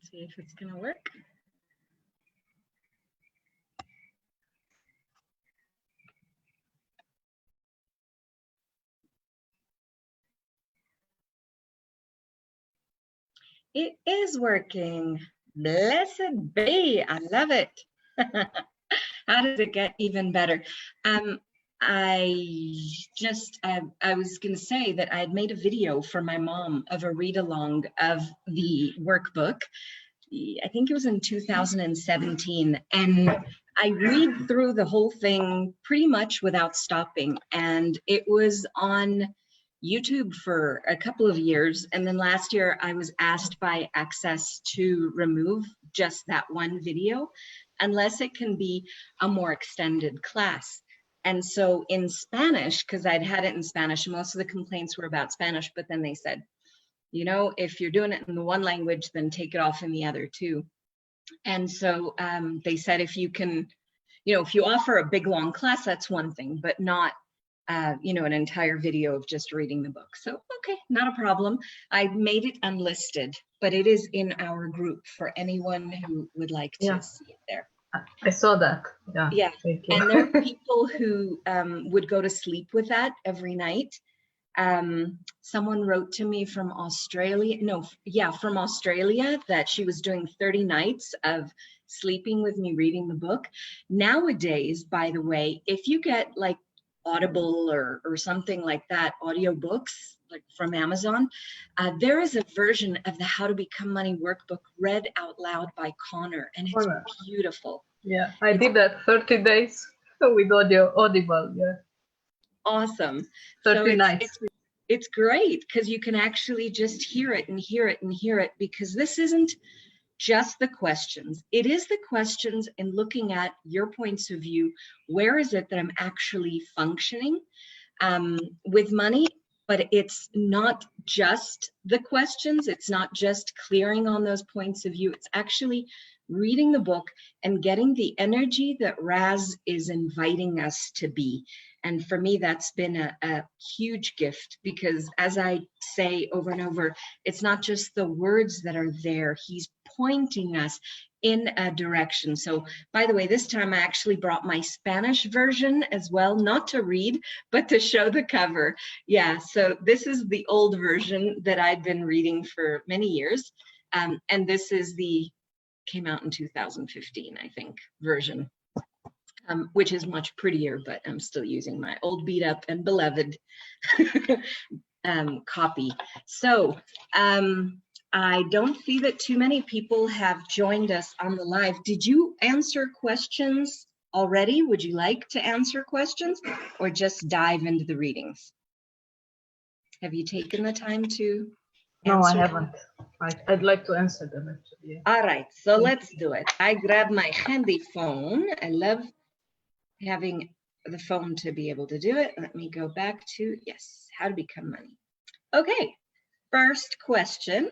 Let's see if it's going to work. It is working. Blessed be. I love it. How does it get even better? I was going to say that I had made a video for my mom of a read along of the workbook. I think it was in 2017, and I read through the whole thing pretty much without stopping, and it was on YouTube for a couple of years, and then last year I was asked by Access to remove just that one video unless it can be a more extended class. And so in Spanish, because I'd had it in Spanish, most of the complaints were about Spanish, but then they said, you know, if you're doing it in the one language, then take it off in the other too. And so they said, if you can, you know, if you offer a big long class, that's one thing, but not, you know, an entire video of just reading the book. So, okay, not a problem. I made it unlisted, but it is in our group for anyone who would like to see it there. I saw that. Yeah. Thank you. And there are people who would go to sleep with that every night. Someone wrote to me from Australia, from Australia, that she was doing 30 nights of sleeping with me reading the book. Nowadays, by the way, if you get like Audible or something like that, audiobooks like from Amazon, there is a version of the How to Become Money workbook read out loud by Connor, and it's beautiful. Yeah, I did that 30 days with Audible. Yeah. Awesome. 30 nights. It's great because you can actually just hear it and hear it and hear it, because this isn't just the questions. It is the questions and looking at your points of view. Where is it that I'm actually functioning with money? But it's not just the questions. It's not just clearing on those points of view. It's actually reading the book and getting the energy that Raz is inviting us to be. And for me, that's been a huge gift, because as I say over and over, it's not just the words that are there. He's pointing us in a direction. So by the way, this time I actually brought my Spanish version as well, not to read, but to show the cover. Yeah, so this is the old version that I'd been reading for many years. And this is came out in 2015, I think, version. Which is much prettier, but I'm still using my old beat up and beloved copy. So I don't see that too many people have joined us on the live. Did you answer questions already? Would you like to answer questions or just dive into the readings? Have you taken the time to answer? No, I haven't. I'd like to answer them actually. Yeah. All right, so let's do it. I grab my handy phone. I love having the phone to be able to do it. Let me go back to, yes, how to become money. Okay, first question.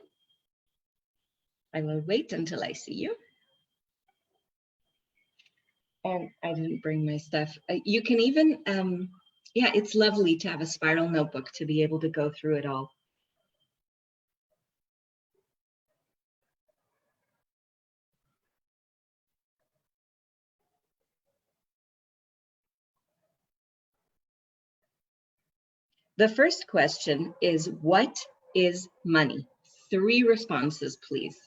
I will wait until I see you. And I didn't bring my stuff. You can even, yeah, it's lovely to have a spiral notebook to be able to go through it all. The first question is, what is money? 3 responses, please.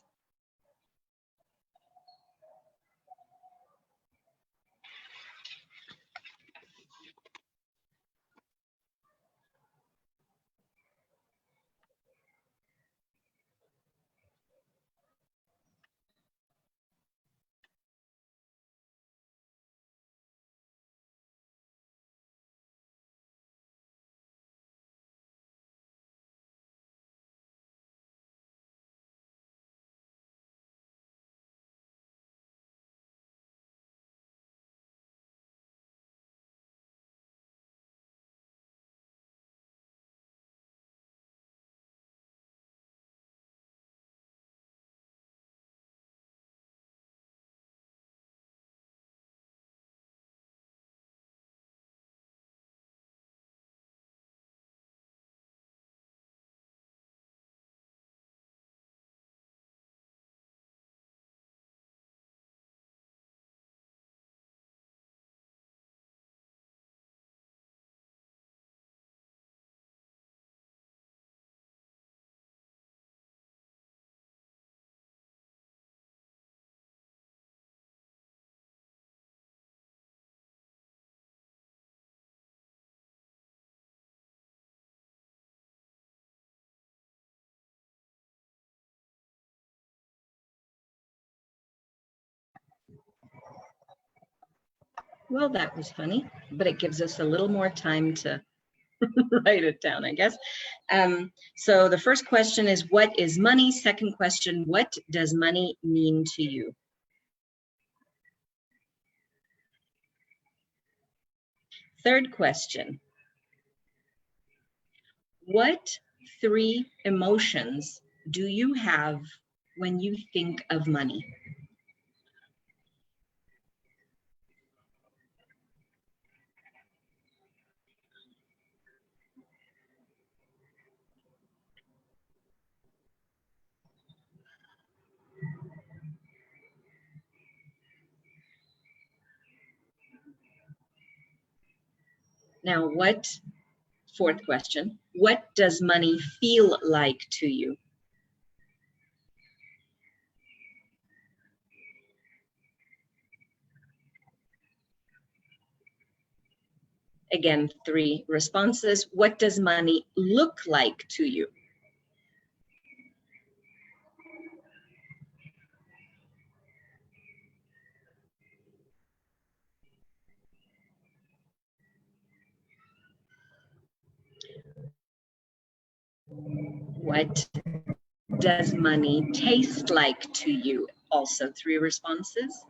well, that was funny, but it gives us a little more time to write it down, I guess. So the first question is, what is money? Second question, what does money mean to you? Third question, what three emotions do you have when you think of money? Now, fourth question, what does money feel like to you? Again, three responses. What does money look like to you? What does money taste like to you? Also three responses.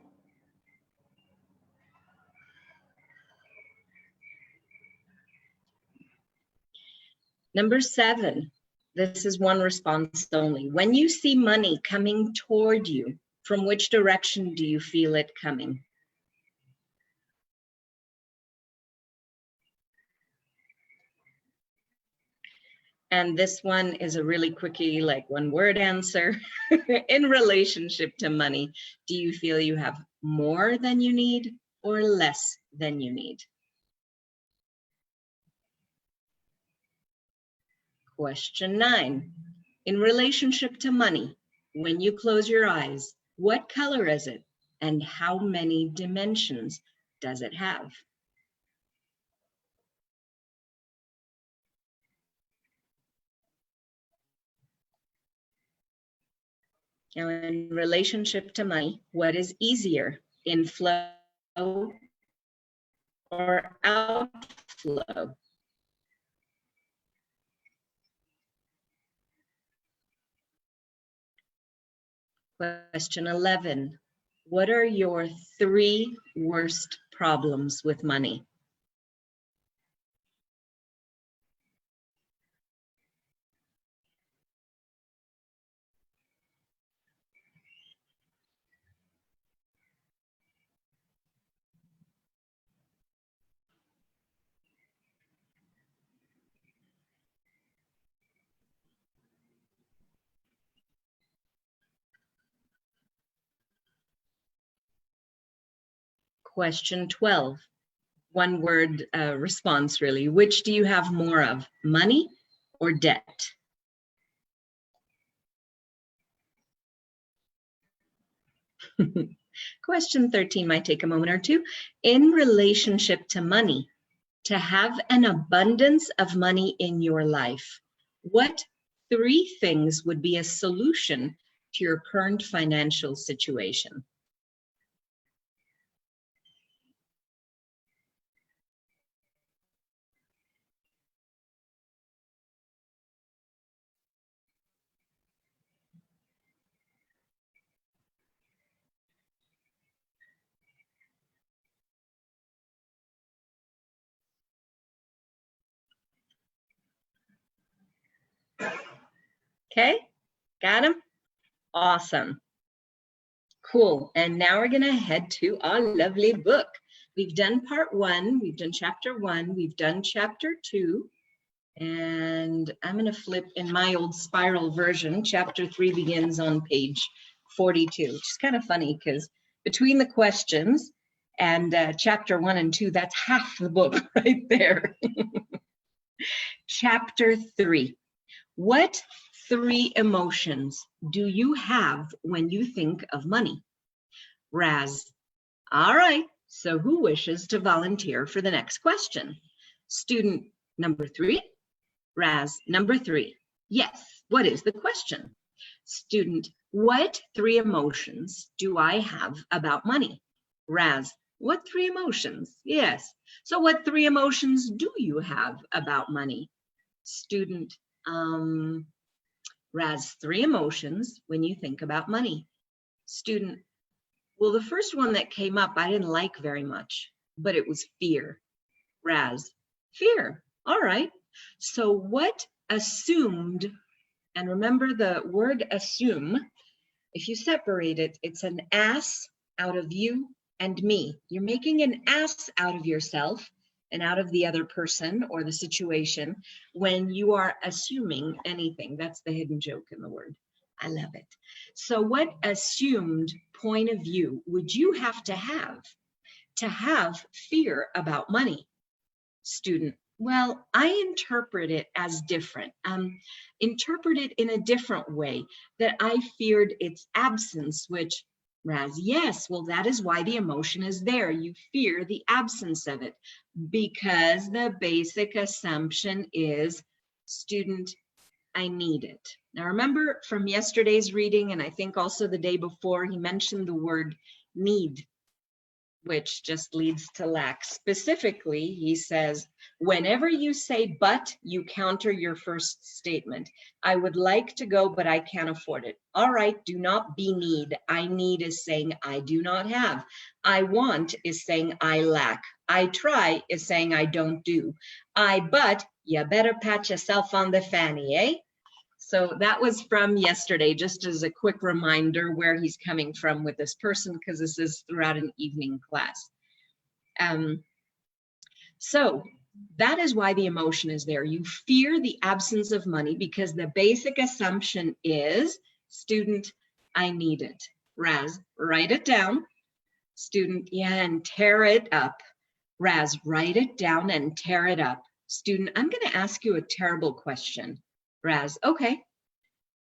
Number 7, this is one response only. When you see money coming toward you, from which direction do you feel it coming? And this one is a really quickie, like one word answer. In relationship to money, do you feel you have more than you need or less than you need? Question 9, in relationship to money, when you close your eyes, what color is it and how many dimensions does it have? Now, in relationship to money, what is easier, inflow or outflow? Question 11, what are your 3 worst problems with money? Question 12, one word response really. Which do you have more of, money or debt? Question 13 might take a moment or two. In relationship to money, to have an abundance of money in your life, what 3 things would be a solution to your current financial situation? Okay, got them? Awesome. Cool, and now we're gonna head to our lovely book. We've done part 1, we've done chapter 1, we've done chapter 2, and I'm gonna flip in my old spiral version. Chapter 3 begins on page 42, which is kind of funny because between the questions and chapter 1 and 2, that's half the book right there. Chapter 3, what 3 emotions do you have when you think of money? Raz, all right, so who wishes to volunteer for the next question? Student number 3, Raz, number 3. Yes, what is the question? Student, what 3 emotions do I have about money? Raz, What three emotions? Yes. So what three emotions do you have about money? Student, Raz, three emotions when you think about money. Student, well, the first one that came up, I didn't like very much, but it was fear. Raz, fear. All right. So what assumed, and remember the word assume, if you separate it, it's an ass out of you and me. You're making an ass out of yourself and out of the other person or the situation when you are assuming anything. That's the hidden joke in the word. I love it. So what assumed point of view would you have to have fear about money? Student, well, I interpret it as different. Interpret it in a different way, that I feared its absence, which, Raz, yes, well, that is why the emotion is there. You fear the absence of it because the basic assumption is, student, I need it. Now, remember from yesterday's reading, and I think also the day before, he mentioned the word need, which just leads to lack. Specifically, he says, whenever you say but, you counter your first statement. I would like to go, but I can't afford it. All right, do not be need. I need is saying I do not have. I want is saying I lack. I try is saying I don't do. But you better pat yourself on the fanny, eh? So that was from yesterday, just as a quick reminder where he's coming from with this person, because this is throughout an evening class. So that is why the emotion is there. You fear the absence of money because the basic assumption is, student, I need it. Raz, write it down. Student, yeah, and tear it up. Raz, write it down and tear it up. Student, I'm going to ask you a terrible question. Raz, okay.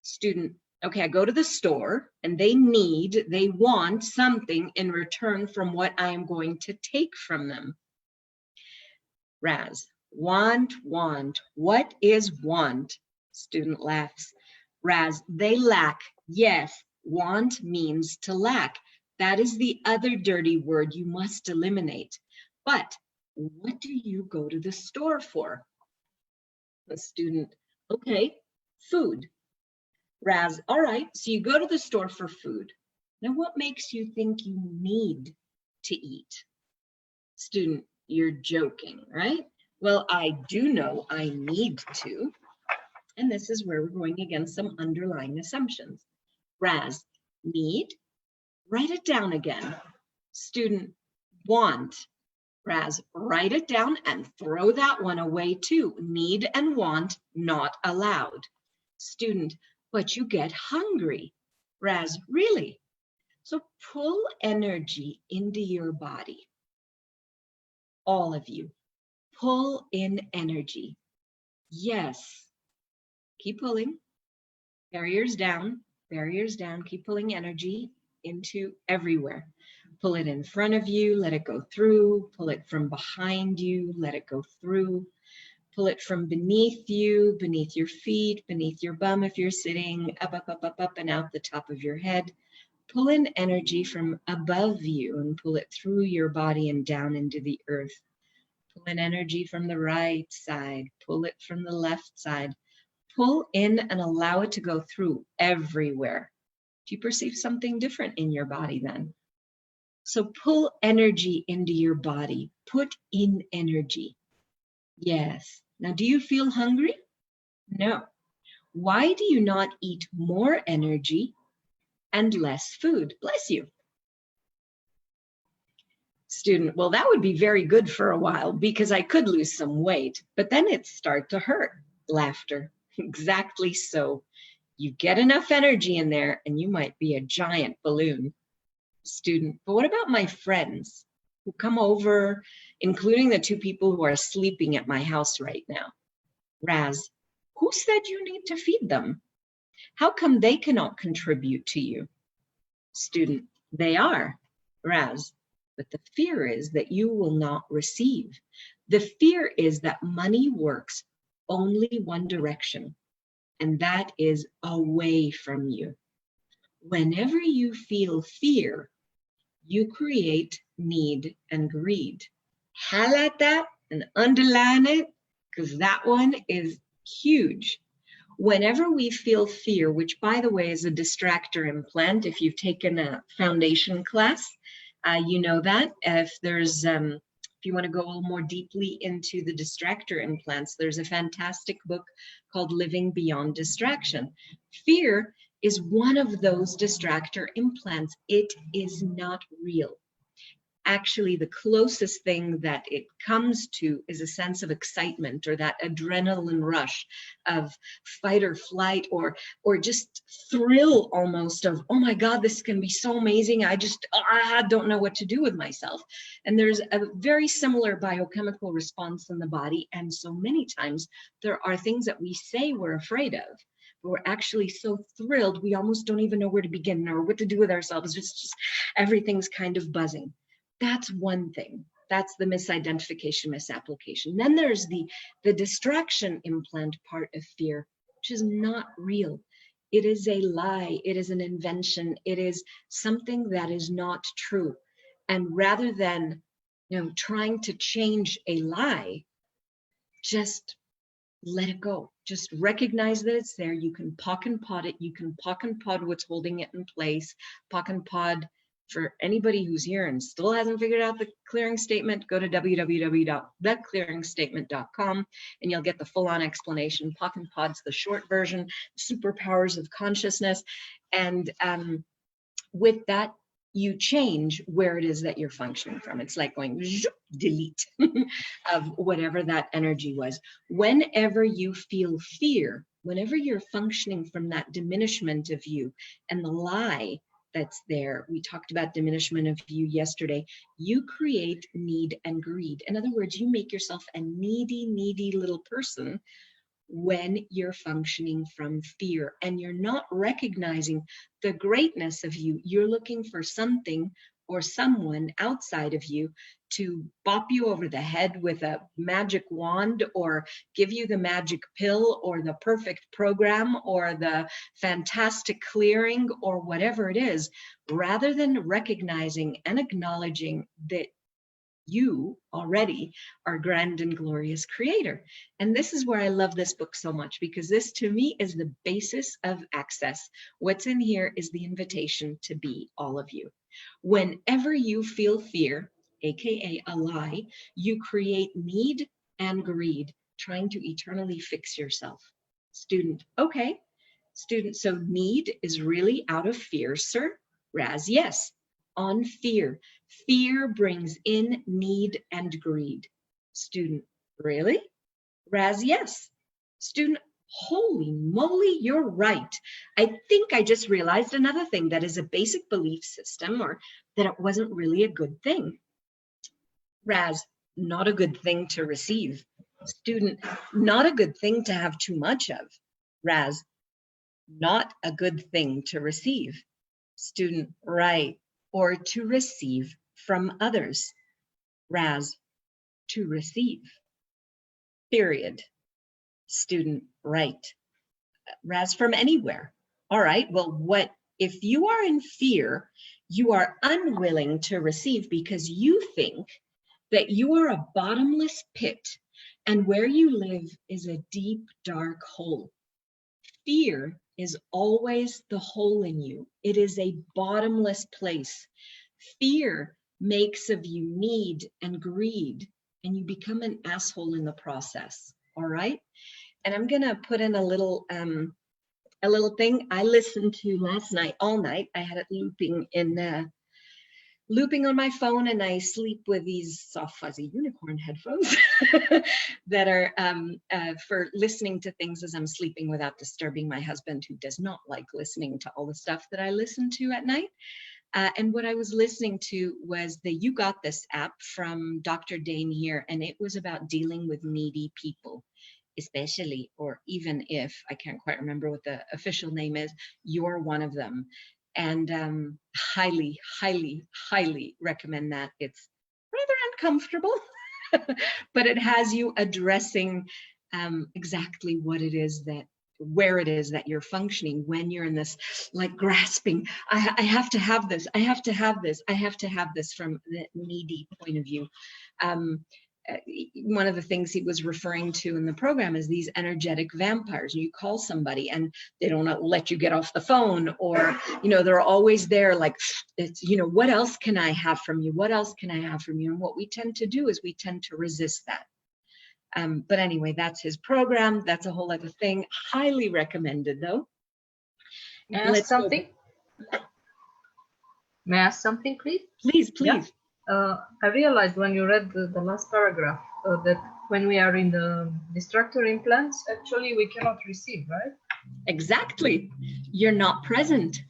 Student, okay, I go to the store and they want something in return from what I am going to take from them. Raz, want. What is want? Student laughs. Raz, they lack. Yes, want means to lack. That is the other dirty word you must eliminate. But what do you go to the store for? The student, okay, food. Raz, all right, so you go to the store for food. Now, what makes you think you need to eat? Student, you're joking, right? Well, I do know I need to. And this is where we're going against some underlying assumptions. Raz, need, write it down again. Student, want. Raz, write it down and throw that one away too. Need and want not allowed. Student, but you get hungry. Raz, really? So pull energy into your body. All of you, pull in energy. Yes. Keep pulling. Barriers down, keep pulling energy into everywhere. Pull it in front of you, let it go through. Pull it from behind you, let it go through. Pull it from beneath you, beneath your feet, beneath your bum if you're sitting, up, and out the top of your head. Pull in energy from above you and pull it through your body and down into the earth. Pull in energy from the right side, pull it from the left side. Pull in and allow it to go through everywhere. Do you perceive something different in your body then? So pull energy into your body, put in energy. Yes. Now, do you feel hungry? No. Why do you not eat more energy and less food? Bless you. Student, well, that would be very good for a while because I could lose some weight, but then it starts to hurt. Laughter. Exactly so. You get enough energy in there and you might be a giant balloon. Student, but what about my friends who come over, including the two people who are sleeping at my house right now? Raz, who said you need to feed them? How come they cannot contribute to you? Student, they are. Raz, but the fear is that you will not receive. The fear is that money works only one direction, and that is away from you. Whenever you feel fear, you create need, and greed. Highlight that and underline it, because that one is huge. Whenever we feel fear, which by the way is a distractor implant, if you've taken a foundation class, you know that. If you want to go a little more deeply into the distractor implants, there's a fantastic book called Living Beyond Distraction. Fear is one of those distractor implants. It is not real. Actually, the closest thing that it comes to is a sense of excitement, or that adrenaline rush of fight or flight, or just thrill almost of, oh my God, this can be so amazing. I don't know what to do with myself. And there's a very similar biochemical response in the body. And so many times there are things that we say we're afraid of, but we're actually so thrilled, we almost don't even know where to begin or what to do with ourselves. It's just everything's kind of buzzing. That's one thing. That's the misidentification, misapplication. Then there's the distraction implant part of fear, which is not real. It is a lie. It is an invention. It is something that is not true. And rather than, trying to change a lie, just let it go. Just recognize that it's there. You can POC and POD it. You can POC and POD what's holding it in place. POC and POD. For anybody who's here and still hasn't figured out the clearing statement, go to www.theclearingstatement.com and you'll get the full-on explanation. POC and POD's the short version, superpowers of consciousness. And with that, you change where it is that you're functioning from. It's like going delete of whatever that energy was. Whenever you feel fear, whenever you're functioning from that diminishment of you and the lie that's there, we talked about diminishment of you yesterday, you create need and greed. In other words, you make yourself a needy little person when you're functioning from fear and you're not recognizing the greatness of you. You're looking for something or someone outside of you to bop you over the head with a magic wand, or give you the magic pill, or the perfect program, or the fantastic clearing, or whatever it is, rather than recognizing and acknowledging that you already are grand and glorious creator. And this is where I love this book so much, because this to me is the basis of access. What's in here is the invitation to be all of you. Whenever you feel fear, aka a lie, you create need and greed, trying to eternally fix yourself. Student, okay. Student, so need is really out of fear, sir? Raz, yes, on fear. Fear brings in need and greed. Student, really? Raz, yes. Student, holy moly, you're right. I think I just realized another thing that is a basic belief system, or that it wasn't really a good thing. Raz, not a good thing to receive. Student, not a good thing to have too much of. Raz, not a good thing to receive. Student, right. Or to receive from others. Raz, to receive. Period. Student, right. Raz, from anywhere. All right, well, what if you are in fear, you are unwilling to receive because you think that you are a bottomless pit and where you live is a deep, dark hole. Fear is always the hole in you. It is a bottomless place. Fear makes of you need and greed, and you become an asshole in the process. All right. And I'm going to put in a little thing I listened to last night, all night. I had it looping on my phone, and I sleep with these soft fuzzy unicorn headphones that are for listening to things as I'm sleeping without disturbing my husband, who does not like listening to all the stuff that I listen to at night. And what I was listening to was the You Got This app from Dr. Dane here, and it was about dealing with needy people, especially, or even if, I can't quite remember what the official name is, you're one of them. And highly, highly, highly recommend that. It's rather uncomfortable, but it has you addressing exactly what it is that where it is that you're functioning when you're in this like grasping, I have to have this, I have to have this, I have to have this, from the needy point of view. One of the things he was referring to in the program is these energetic vampires. You call somebody and they don't let you get off the phone, or, you know, they're always there like, it's, you know, what else can I have from you? What else can I have from you? And what we tend to do is we tend to resist that. But anyway, that's his program. That's a whole other thing. Highly recommended though. May I ask something? May I ask something, please? Please, please. Yeah. I realized when you read the last paragraph that when we are in the distractor implants, actually we cannot receive, right? Exactly. You're not present.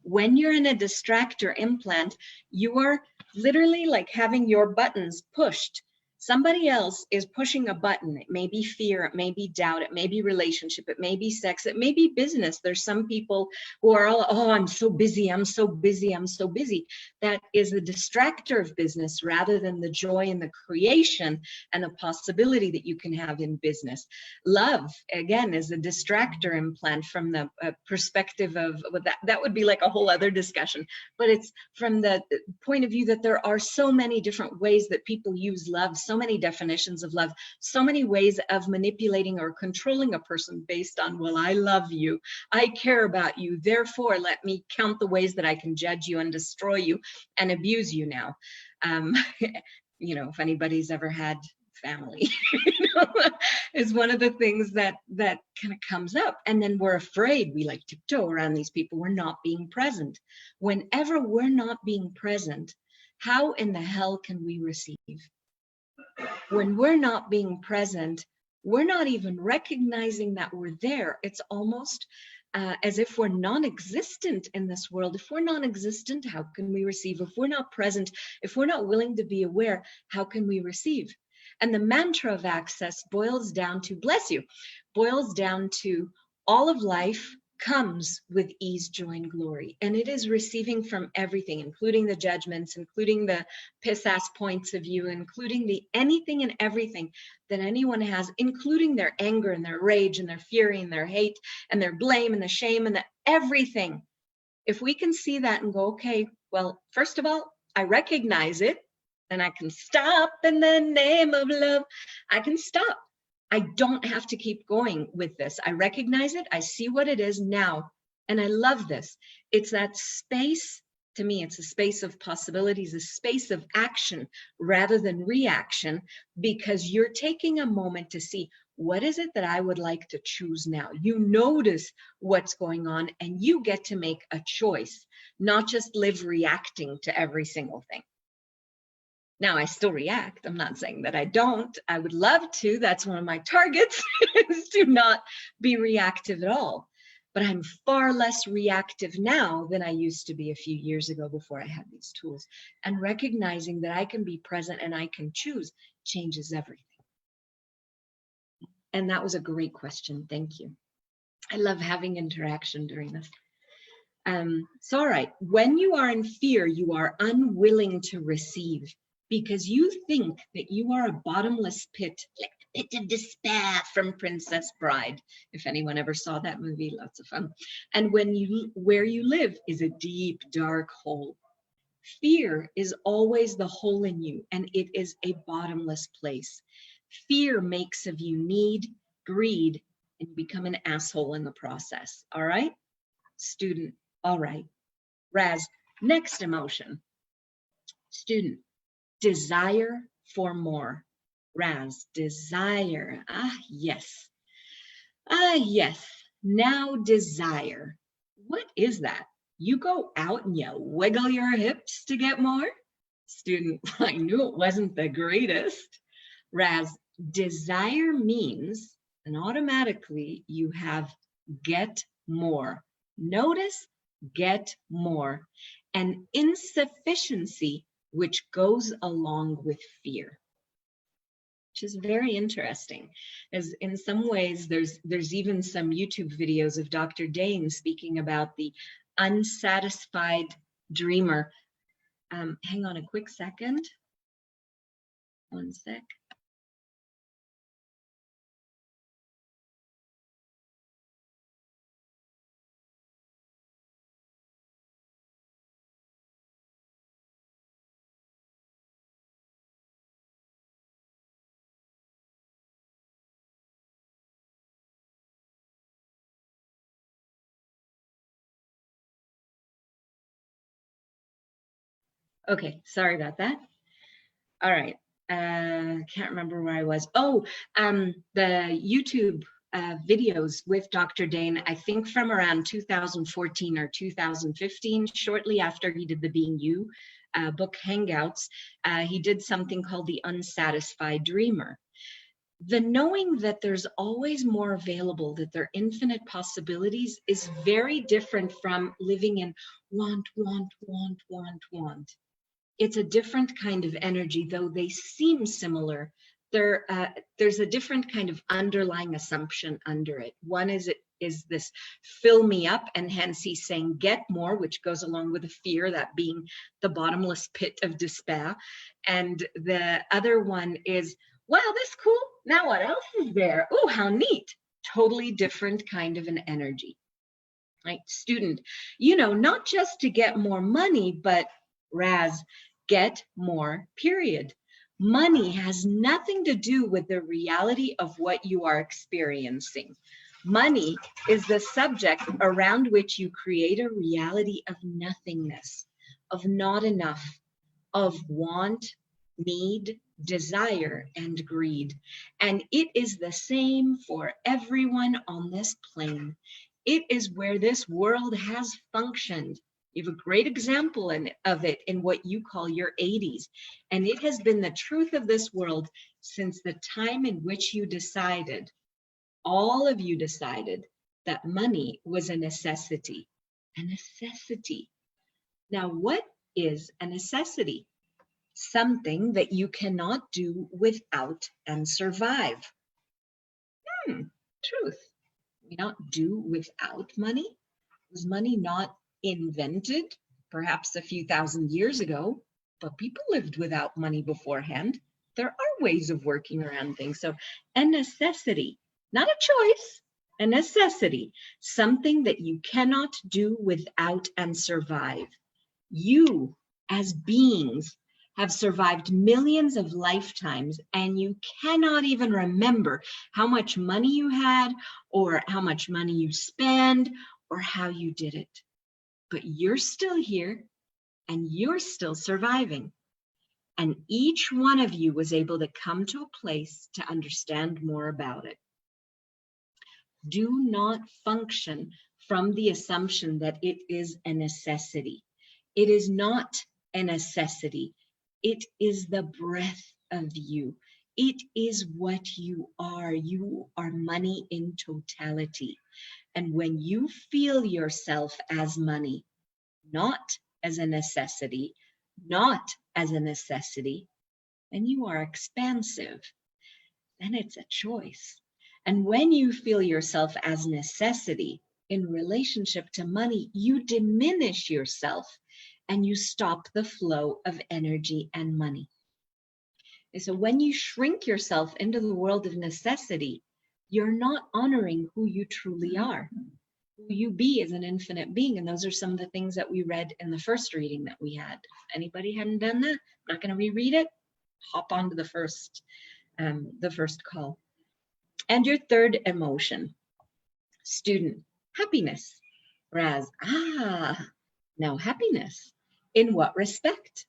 When you're in a distractor implant, you are literally like having your buttons pushed. Somebody else is pushing a button. It may be fear, it may be doubt, it may be relationship, it may be sex, it may be business. There's some people who are all, oh, I'm so busy, I'm so busy, I'm so busy. That is a distractor of business rather than the joy and the creation and the possibility that you can have in business. Love, again, is a distractor implant from the perspective of, well, that would be like a whole other discussion, but it's from the point of view that there are so many different ways that people use love, so many definitions of love, so many ways of manipulating or controlling a person based on, well, I love you, I care about you, therefore let me count the ways that I can judge you and destroy you and abuse you now. You know, if anybody's ever had family, you know, is one of the things that kind of comes up. And then we're afraid, we like tiptoe around these people. We're not being present. Whenever we're not being present, how in the hell can we receive? When we're not being present, we're not even recognizing that we're there. It's almost as if we're non-existent in this world. If we're non-existent, how can we receive? If we're not present, if we're not willing to be aware, how can we receive? And the mantra of access boils down to, bless you, boils down to all of life comes with ease, joy, and glory. And it is receiving from everything, including the judgments, including the piss-ass points of view, including the anything and everything that anyone has, including their anger and their rage and their fury and their hate and their blame and the shame and the everything. If we can see that and go, okay, well, first of all, I recognize it and I can stop in the name of love. I can stop. I don't have to keep going with this. I recognize it. I see what it is now. And I love this. It's that space, to me, it's a space of possibilities, a space of action rather than reaction, because you're taking a moment to see, what is it that I would like to choose now? You notice what's going on and you get to make a choice, not just live reacting to every single thing. Now, I still react. I'm not saying that I don't. I would love to. That's one of my targets, is to not be reactive at all. But I'm far less reactive now than I used to be a few years ago before I had these tools. And recognizing that I can be present and I can choose changes everything. And that was a great question. Thank you. I love having interaction during this. So, all right, when you are in fear, you are unwilling to receive, because you think that you are a bottomless pit, like the pit of despair from Princess Bride. If anyone ever saw that movie, lots of fun. And where you live is a deep, dark hole. Fear is always the hole in you, and it is a bottomless place. Fear makes of you need, greed, and become an asshole in the process. All right, student. All right, Raz, next emotion. Student. Desire for more. Raz, desire. Ah, yes. Ah, yes. Now desire. What is that? You go out and you wiggle your hips to get more? Student, I knew it wasn't the greatest. Raz, desire means, and automatically you have get more. Notice get more. And insufficiency, which goes along with fear, which is very interesting. As in some ways, there's even some YouTube videos of Dr. Dane speaking about the unsatisfied dreamer. Hang on a quick second. One sec. Okay, sorry about that. All right. Can't remember where I was. Oh, the YouTube videos with Dr. Dane, I think from around 2014 or 2015, shortly after he did the Being You book Hangouts, he did something called the Unsatisfied Dreamer. The knowing that there's always more available, that there are infinite possibilities, is very different from living in want, want, want, want, want. It's a different kind of energy, though they seem similar. There's a different kind of underlying assumption under it. One is this fill me up, and hence he's saying get more, which goes along with the fear, that being the bottomless pit of despair. And the other one is, wow, that's cool. Now what else is there? Oh, how neat. Totally different kind of an energy. Right, student, not just to get more money, but Raz, get more, period. Money has nothing to do with the reality of what you are experiencing. Money is the subject around which you create a reality of nothingness, of not enough, of want, need, desire, and greed. And it is the same for everyone on this plane. It is where this world has functioned. You have a great example of it in what you call your 80s. And it has been the truth of this world since the time in which you decided, all of you decided, that money was a necessity. A necessity. Now, what is a necessity? Something that you cannot do without and survive. Truth. We not do without money? Was money not invented perhaps a few thousand years ago? But people lived without money beforehand. There are ways of working around things. So a necessity, not a choice, a necessity, something that you cannot do without and survive. You, as beings, have survived millions of lifetimes, and you cannot even remember how much money you had, or how much money you spend, or how you did it. But you're still here, and you're still surviving. And each one of you was able to come to a place to understand more about it. Do not function from the assumption that it is a necessity. It is not a necessity. It is the breath of you. It is what you are. You are money in totality. And when you feel yourself as money, not as a necessity, not as a necessity, and you are expansive, then it's a choice. And when you feel yourself as necessity in relationship to money, you diminish yourself and you stop the flow of energy and money. And so when you shrink yourself into the world of necessity, you're not honoring who you truly are, who you be as an infinite being. And those are some of the things that we read in the first reading that we had. If anybody hadn't done that, I'm not going to reread it. Hop onto the first call. And your third emotion, student, happiness. Raz, now happiness. In what respect?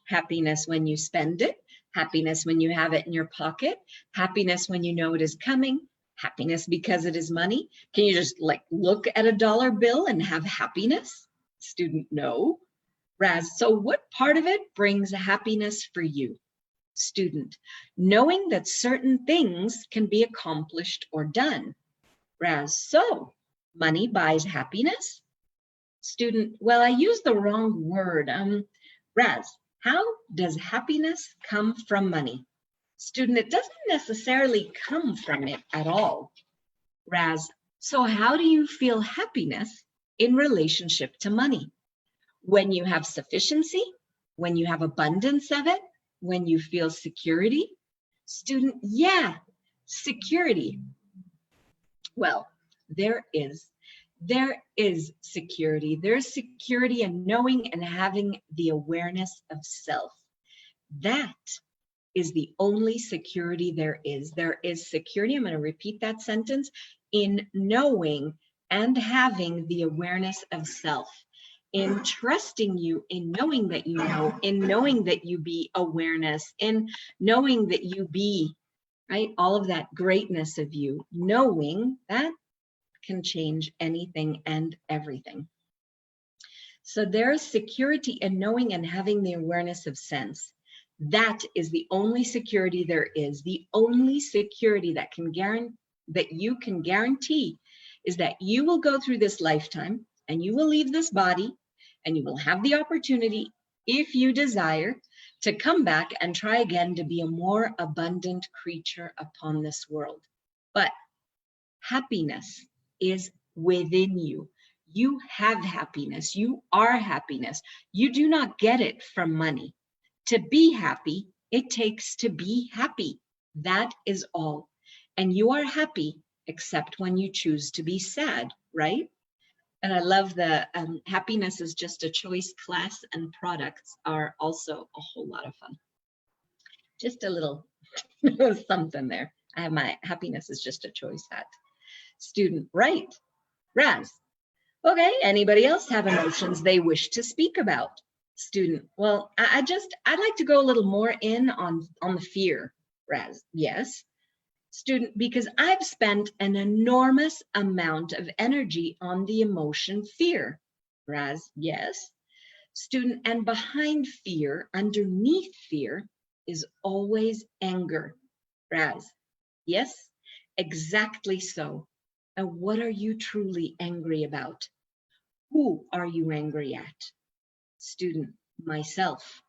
Happiness when you spend it, happiness when you have it in your pocket, happiness when you know it is coming, happiness because it is money. Can you just look at a dollar bill and have happiness? Student, no. Raz, so what part of it brings happiness for you? Student, knowing that certain things can be accomplished or done. Raz, so money buys happiness? Student, well, I used the wrong word. Raz, how does happiness come from money? Student, it doesn't necessarily come from it at all. Raz, so how do you feel happiness in relationship to money? When you have sufficiency, when you have abundance of it, when you feel security? Student, yeah, security. Well, there is security. There's security in knowing and having the awareness of self. That is the only security there is. There is security, I'm going to repeat that sentence, in knowing and having the awareness of self. in trusting you, in knowing that you know, in knowing that you be awareness, in knowing that you be, right? All of that greatness of you, knowing that can change anything and everything. So there is security in knowing and having the awareness of sense. That is the only security there is. The only security that you can guarantee is that you will go through this lifetime and you will leave this body and you will have the opportunity, if you desire, to come back and try again to be a more abundant creature upon this world. But happiness is within you. You have happiness. You are happiness. You do not get it from money. To be happy, it takes to be happy. That is all. And you are happy except when you choose to be sad, right? And I love the happiness is just a choice. Class and products are also a whole lot of fun. Just a little something there. I have my happiness is just a choice hat. Student, right? Raz. Okay, anybody else have emotions they wish to speak about? Student, well, I'd like to go a little more in on the fear. Raz, yes. Student, because I've spent an enormous amount of energy on the emotion fear. Raz, yes. Student, and behind fear, underneath fear, is always anger. Raz, yes, exactly so. And what are you truly angry about? Who are you angry at? Student, myself.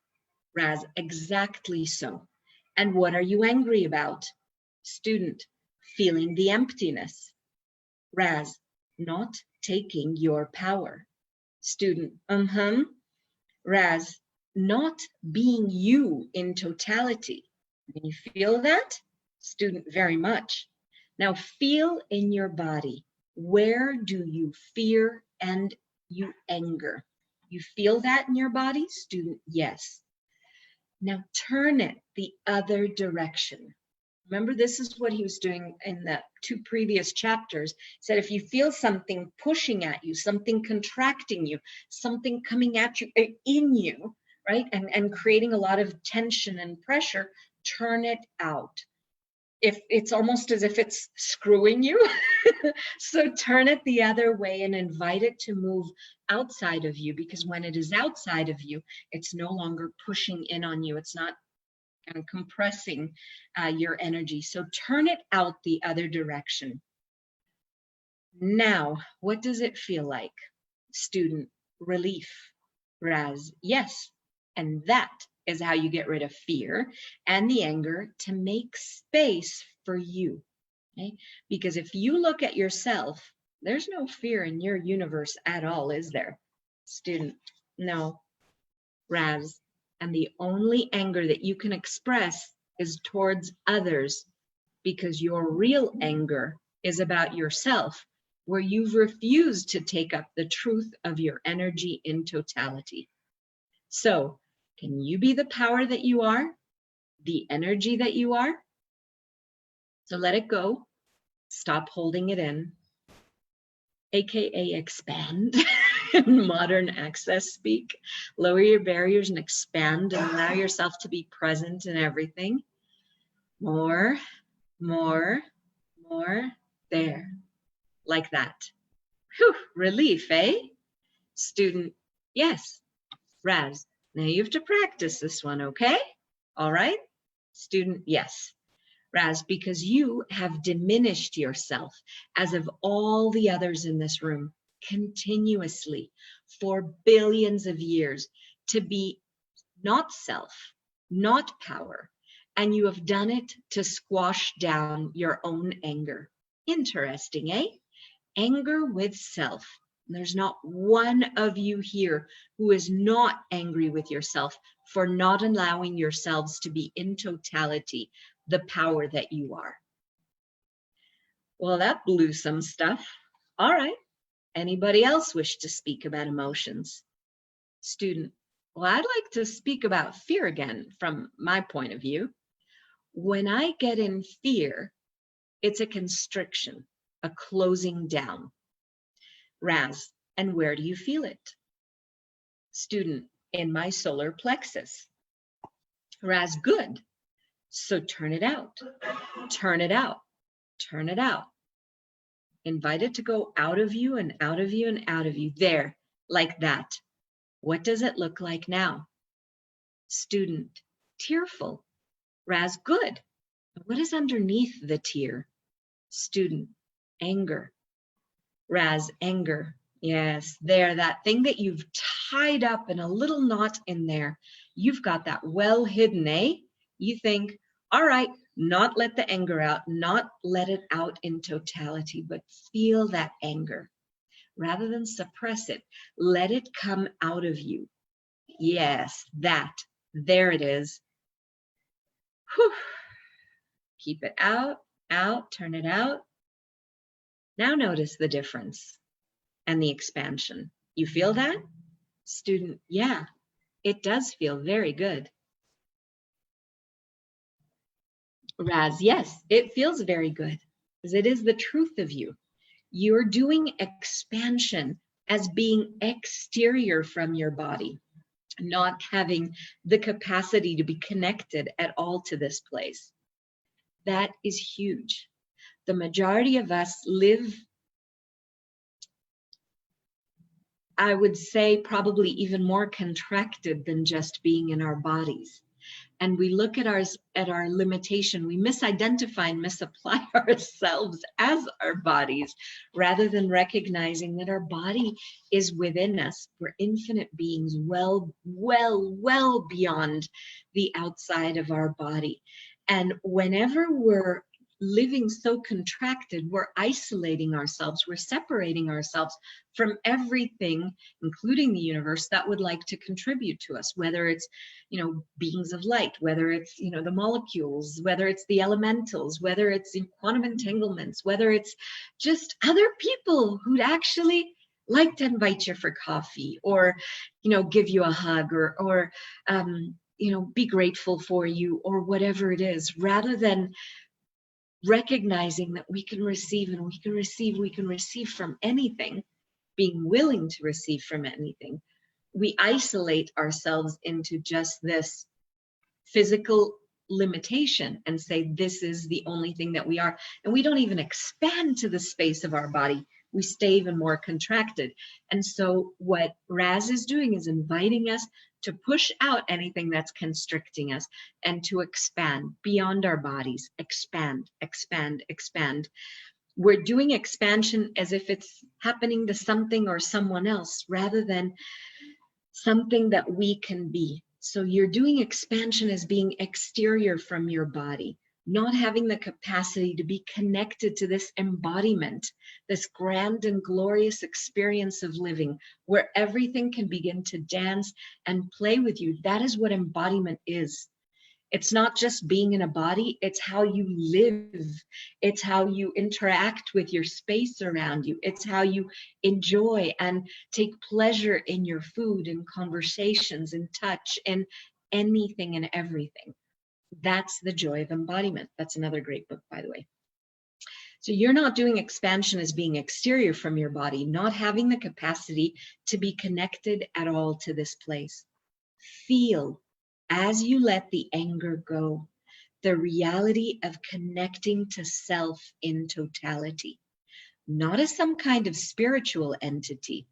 Raz, exactly so. And what are you angry about? Student, feeling the emptiness. Raz, not taking your power. Student, Raz, not being you in totality. Can you feel that? Student, very much. Now feel in your body. Where do you fear and you anger? You feel that in your body? Student, yes. Now turn it the other direction. Remember, this is what he was doing in the 2 previous chapters. He said, if you feel something pushing at you, something contracting you, something coming at you, in you, right? And creating a lot of tension and pressure, turn it out. If it's almost as if it's screwing you, so turn it the other way and invite it to move outside of you, because when it is outside of you, it's no longer pushing in on you. It's not compressing your energy. So turn it out the other direction. Now, what does it feel like? Student, relief. Raz, yes. And that is how you get rid of fear and the anger, to make space for you. Okay? Because if you look at yourself, there's no fear in your universe at all, is there? Student, no. Raz, and the only anger that you can express is towards others, because your real anger is about yourself, where you've refused to take up the truth of your energy in totality. So, can you be the power that you are, the energy that you are? So let it go. Stop holding it in, AKA expand in modern access speak. Lower your barriers and expand and allow yourself to be present in everything. More, more, more, there, like that. Whew, relief, eh? Student, yes. Raz, now you have to practice this one, okay? All right? Student, yes. Raz, because you have diminished yourself, as of all the others in this room, continuously for billions of years, to be not self, not power, and you have done it to squash down your own anger. Interesting, eh? Anger with self. There's not one of you here who is not angry with yourself for not allowing yourselves to be in totality the power that you are. Well, that blew some stuff. All right. Anybody else wish to speak about emotions? Student, well, I'd like to speak about fear again from my point of view. When I get in fear, it's a constriction, a closing down. Raz, and where do you feel it? Student, in my solar plexus. Raz, good. So turn it out, turn it out, turn it out. Invite it to go out of you and out of you and out of you. There, like that. What does it look like now? Student, tearful. Raz, good. What is underneath the tear? Student, anger. Raz, anger. Yes, there, that thing that you've tied up in a little knot in there. You've got that well hidden, eh? You think, all right, not let the anger out, not let it out in totality, but feel that anger. Rather than suppress it, let it come out of you. Yes, that. There it is. Whew. Keep it out, out, turn it out. Now notice the difference and the expansion. You feel that? Student, yeah, it does feel very good. Raz, yes, it feels very good, because it is the truth of you. You're doing expansion as being exterior from your body, not having the capacity to be connected at all to this place. That is huge. The majority of us live, I would say, probably even more contracted than just being in our bodies. And we look at our limitation, we misidentify and misapply ourselves as our bodies, rather than recognizing that our body is within us. We're infinite beings, well beyond the outside of our body. And whenever we're living so contracted, we're isolating ourselves, we're separating ourselves from everything, including the universe, that would like to contribute to us, whether it's, beings of light, whether it's, the molecules, whether it's the elementals, whether it's in quantum entanglements, whether it's just other people who'd actually like to invite you for coffee, or, give you a hug, or be grateful for you, or whatever it is, rather than recognizing that we can receive, and we can receive from anything, being willing to receive from anything. We isolate ourselves into just this physical limitation and say, this is the only thing that we are. And we don't even expand to the space of our body. We stay even more contracted. And so what Raz is doing is inviting us to push out anything that's constricting us and to expand beyond our bodies. Expand, expand, expand. We're doing expansion as if it's happening to something or someone else, rather than something that we can be. So you're doing expansion as being exterior from your body, not having the capacity to be connected to this embodiment, this grand and glorious experience of living, where everything can begin to dance and play with you. That is what embodiment is. It's not just being in a body, it's how you live. It's how you interact with your space around you. It's how you enjoy and take pleasure in your food, in conversations, in touch, in anything and everything. That's the joy of embodiment. That's another great book, by the way. So you're not doing expansion as being exterior from your body, not having the capacity to be connected at all to this place. Feel, as you let the anger go, the reality of connecting to self in totality, not as some kind of spiritual entity,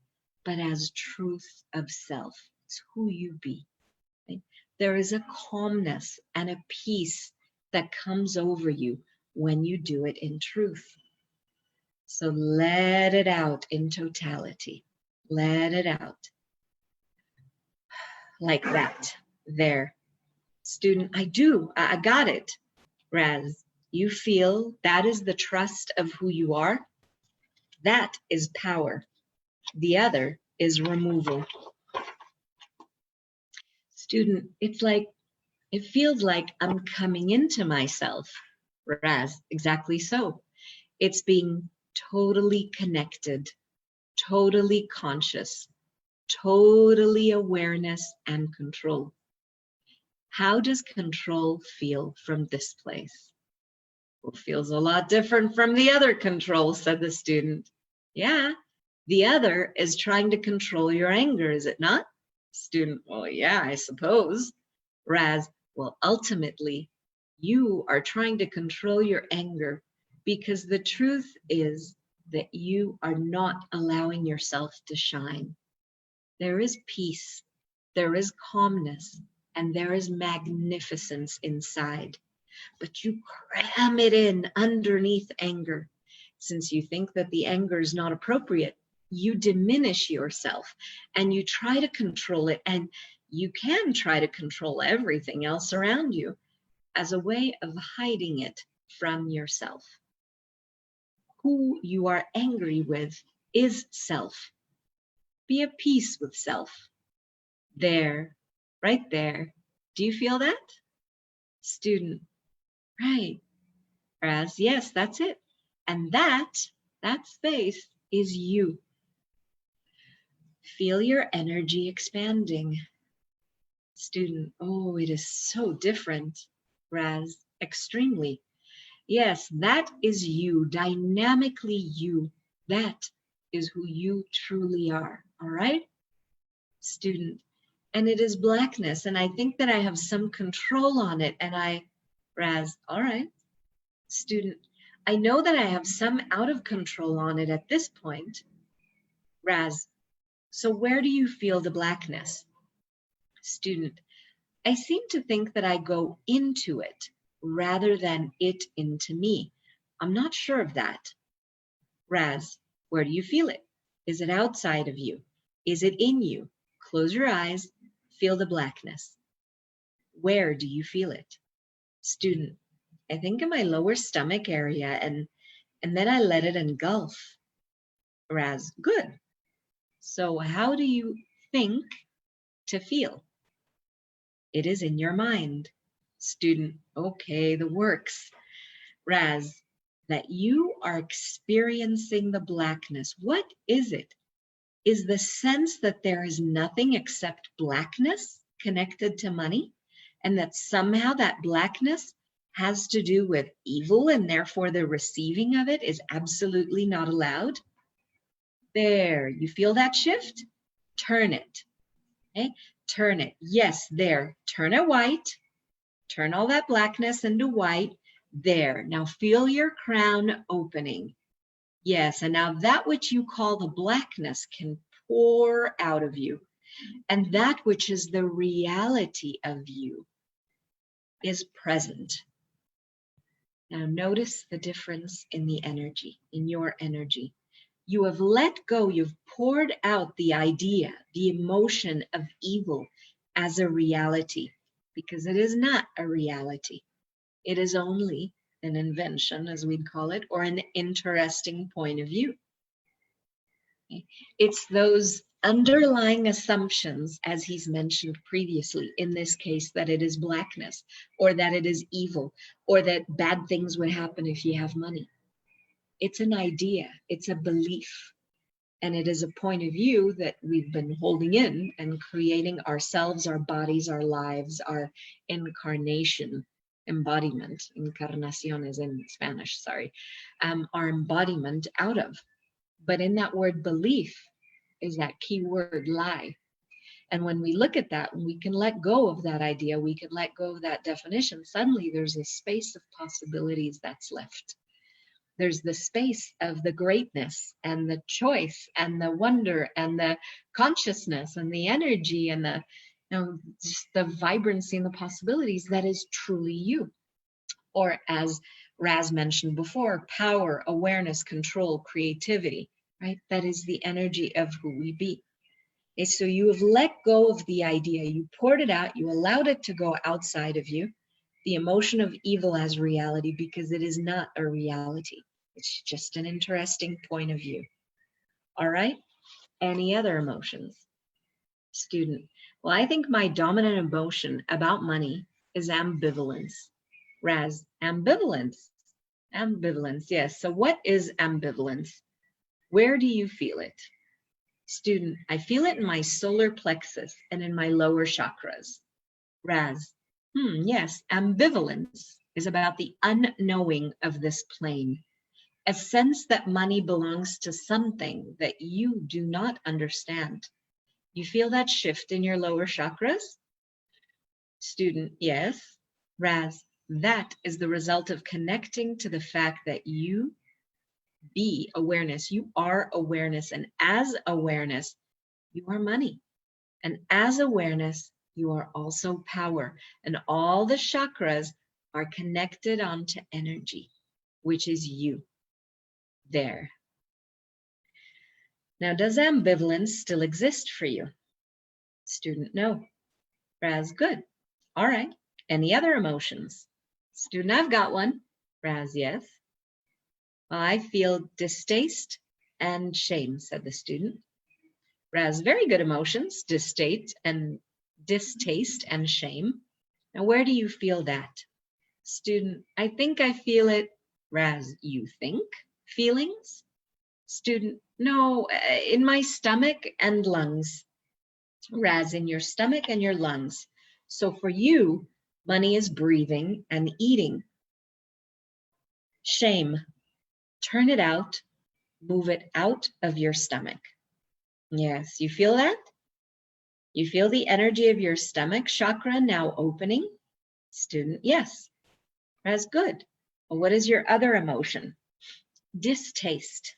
but as truth of self. It's who you be. Right? There is a calmness and a peace that comes over you when you do it in truth. So let it out in totality. Let it out. Like that. There. Student, I got it. Raz, you feel that is the trust of who you are? That is power. The other is removal. Student, it feels like I'm coming into myself. Raz, exactly so. It's being totally connected, totally conscious, totally awareness and control. How does control feel from this place? Well, it feels a lot different from the other control, said the student. Yeah, the other is trying to control your anger, is it not? Student, well, yeah, I suppose. Raz, well, ultimately, you are trying to control your anger because the truth is that you are not allowing yourself to shine. There is peace, there is calmness, and there is magnificence inside. But you cram it in underneath anger. Since you think that the anger is not appropriate, you diminish yourself and you try to control it, and you can try to control everything else around you as a way of hiding it from yourself. Who you are angry with is self. Be at peace with self. There, right there. Do you feel that? Student, right. Raz, yes, that's it. And that space is you. Feel your energy expanding. Student, oh, it is so different. Raz, extremely. Yes, that is you, dynamically you. That is who you truly are, all right? Student, and it is blackness, and I think that I have some control on it, and Raz, all right. Student, I know that I have some out of control on it at this point. Raz, so where do you feel the blackness? Student, I seem to think that I go into it rather than it into me. I'm not sure of that. Raz, where do you feel it? Is it outside of you? Is it in you? Close your eyes, feel the blackness. Where do you feel it? Student, I think in my lower stomach area, and then I let it engulf. Raz, good. So how do you think to feel? It is in your mind. Student, okay, the works. Raz, that you are experiencing the blackness. What is it? Is the sense that there is nothing except blackness connected to money, and that somehow that blackness has to do with evil, and therefore the receiving of it is absolutely not allowed? There, you feel that shift? Turn it, okay? Turn it, yes, there, turn it white, turn all that blackness into white, there. Now feel your crown opening. Yes, and now that which you call the blackness can pour out of you, and that which is the reality of you is present. Now notice the difference in the energy, in your energy. You have let go, you've poured out the idea, the emotion of evil as a reality, because it is not a reality. It is only an invention, as we'd call it, or an interesting point of view. Okay? It's those underlying assumptions, as he's mentioned previously, in this case, that it is blackness, or that it is evil, or that bad things would happen if you have money. It's an idea, it's a belief, and it is a point of view that we've been holding in and creating ourselves, our bodies, our lives, our incarnation, embodiment, encarnación is in Spanish, sorry, our embodiment out of. But in that word belief is that key word, lie. And when we look at that, we can let go of that idea, we can let go of that definition, suddenly there's a space of possibilities that's left. There's the space of the greatness and the choice and the wonder and the consciousness and the energy and the, just the vibrancy and the possibilities that is truly you. Or as Raz mentioned before, power, awareness, control, creativity, right? That is the energy of who we be. Okay, so you have let go of the idea, you poured it out, you allowed it to go outside of you, the emotion of evil as reality, because it is not a reality. It's just an interesting point of view. All right, any other emotions? Student, well, I think my dominant emotion about money is ambivalence. Raz, ambivalence. Ambivalence, yes. So what is ambivalence? Where do you feel it? Student, I feel it in my solar plexus and in my lower chakras. Raz, yes, ambivalence is about the unknowing of this plane, a sense that money belongs to something that you do not understand. You feel that shift in your lower chakras? Student, yes. Raz, that is the result of connecting to the fact that you be awareness. You are awareness. And as awareness, you are money. And as awareness, you are also power. And all the chakras are connected onto energy, which is you. There. Now, does ambivalence still exist for you? Student, no. Raz, good. All right. Any other emotions? Student, I've got one. Raz, yes. I feel distaste and shame, said the student. Raz, very good emotions, distaste and shame. Now, where do you feel that? Student, I think I feel it. Raz, you think? Feelings? Student, no, in my stomach and lungs. Raz, in your stomach and your lungs. So for you, money is breathing and eating. Shame, turn it out, move it out of your stomach. Yes, you feel that? You feel the energy of your stomach chakra now opening? Student, yes. Raz, good. Well, what is your other emotion? Distaste.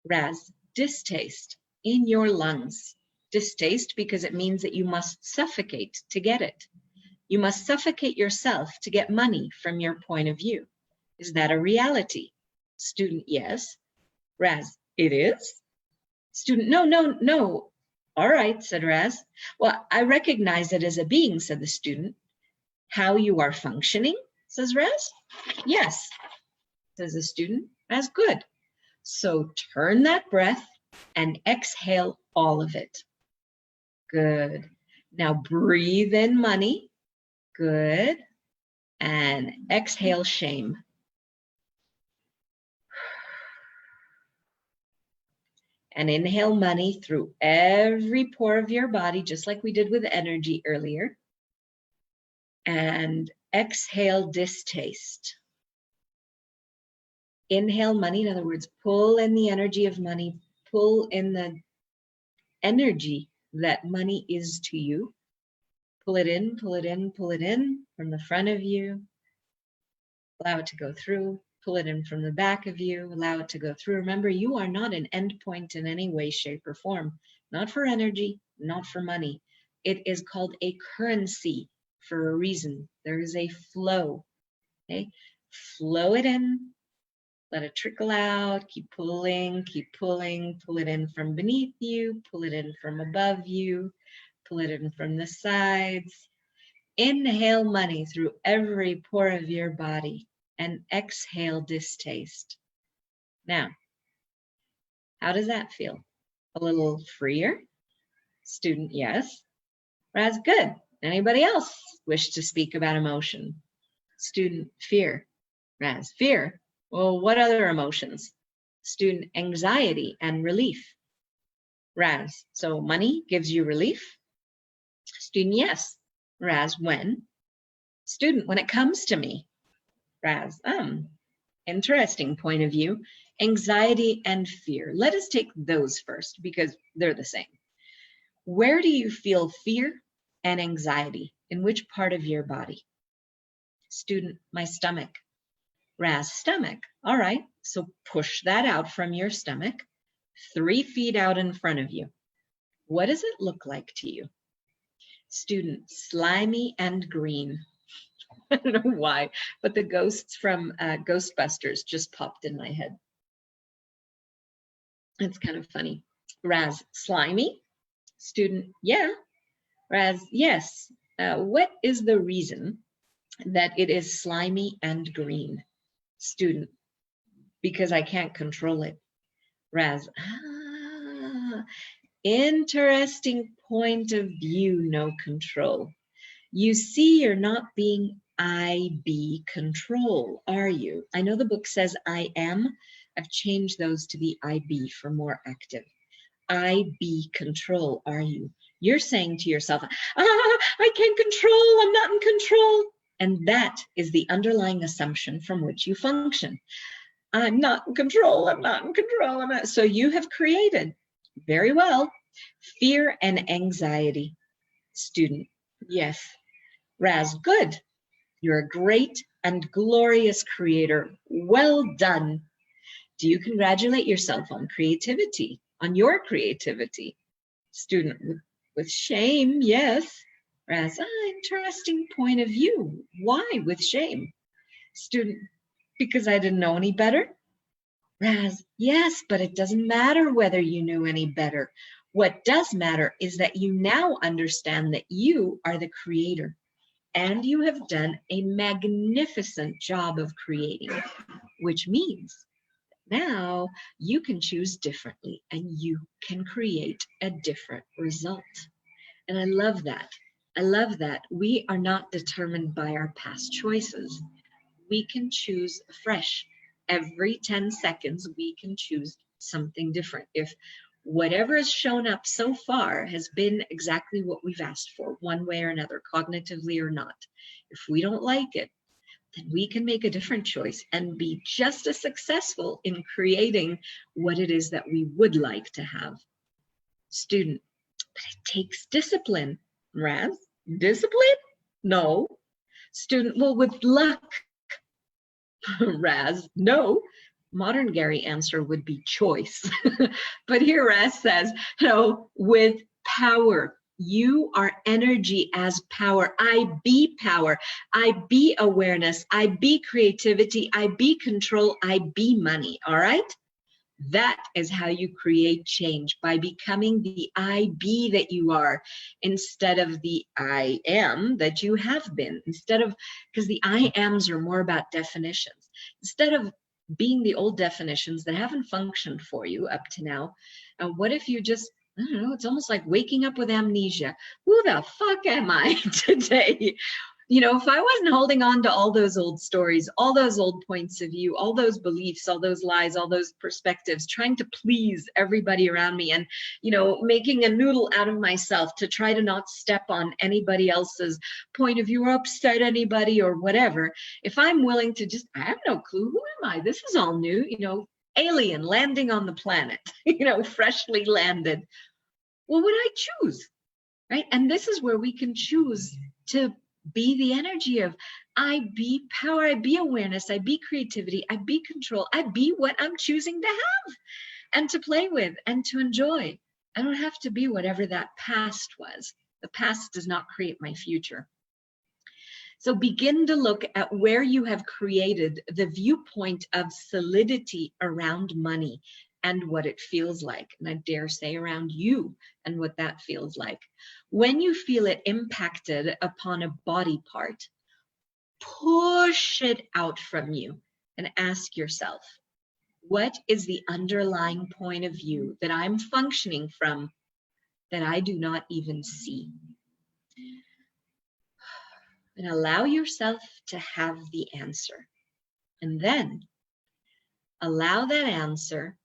Raz, distaste in your lungs. Distaste because it means that you must suffocate to get it. You must suffocate yourself to get money from your point of view. Is that a reality? Student, yes. Raz, it is? Student, no. All right, said Raz. Well, I recognize it as a being, said the student. How you are functioning, says Raz. Yes, says the student. Raz, good. So turn that breath and exhale all of it. Good. Now breathe in money. Good. And exhale shame. And inhale money through every pore of your body, just like we did with energy earlier. And exhale distaste. Inhale money, in other words, pull in the energy of money, pull in the energy that money is to you. Pull it in, pull it in, pull it in from the front of you. Allow it to go through. Pull it in from the back of you. Allow it to go through. Remember, you are not an endpoint in any way, shape, or form. Not for energy, not for money. It is called a currency for a reason. There is a flow. Okay? Flow it in. Let it trickle out. Keep pulling, pull it in from beneath you, pull it in from above you, pull it in from the sides. Inhale money through every pore of your body and exhale distaste. Now, how does that feel? A little freer? Student, yes. Raz, good. Anybody else wish to speak about emotion? Student, fear. Raz, fear. Well, what other emotions? Student, anxiety and relief. Raz, so money gives you relief? Student, yes. Raz, when? Student, when it comes to me. Raz, interesting point of view. Anxiety and fear. Let us take those first because they're the same. Where do you feel fear and anxiety? In which part of your body? Student, my stomach. Raz, stomach. All right, so push that out from your stomach, 3 feet out in front of you. What does it look like to you? Student, slimy and green. I don't know why, but the ghosts from Ghostbusters just popped in my head. It's kind of funny. Raz, slimy? Student, yeah. Raz, yes. What is the reason that it is slimy and green? Student, because I can't control it. Raz, interesting point of view, no control. You see, you're not being I be control, are you? I know the book says I am. I've changed those to be I be for more active. I be control, are you? You're saying to yourself, I can't control, I'm not in control. And that is the underlying assumption from which you function. I'm not in control, I'm not in control, I'm not. So you have created, very well, Fear and anxiety. Student, yes. Raz, good. You're a great and glorious creator. Well done. Do you congratulate yourself on creativity, on your creativity? Student, with shame, yes. Raz, interesting point of view. Why with shame? Student, because I didn't know any better. Raz, yes, but it doesn't matter whether you knew any better. What does matter is that you now understand that you are the creator and you have done a magnificent job of creating, which means now you can choose differently and you can create a different result. And I love that. I love that. We are not determined by our past choices. We can choose afresh. Every 10 seconds, we can choose something different. If whatever has shown up so far has been exactly what we've asked for, one way or another, cognitively or not, if we don't like it, then we can make a different choice and be just as successful in creating what it is that we would like to have. Student, but it takes discipline. Raz, discipline? No. Student, well, with luck. Raz, no. Modern Gary answer would be choice. But here Raz says, no, with power. You are energy as power. I be power. I be awareness. I be creativity. I be control. I be money. All right? That is how you create change, by becoming the I be that you are instead of the I am that you have been. Instead of, because the I ams are more about definitions. Instead of being the old definitions that haven't functioned for you up to now, what if you just, I don't know, it's almost like waking up with amnesia. Who the fuck am I today? You know, if I wasn't holding on to all those old stories, all those old points of view, all those beliefs, all those lies, all those perspectives, trying to please everybody around me and, you know, making a noodle out of myself to try to not step on anybody else's point of view or upset anybody or whatever, if I'm willing to just, I have no clue, who am I? This is all new, you know, alien landing on the planet, you know, freshly landed. What would I choose? Right? And this is where we can choose to be the energy of I be power, I be awareness, I be creativity, I be control, I be what I'm choosing to have and to play with and to enjoy. I don't have to be whatever that past was. The past does not create my future. So begin to look at where you have created the viewpoint of solidity around money and what it feels like. And I dare say around you and what that feels like. When you feel it impacted upon a body part, push it out from you and ask yourself, what is the underlying point of view that I'm functioning from that I do not even see? And allow yourself to have the answer. And then allow that answer.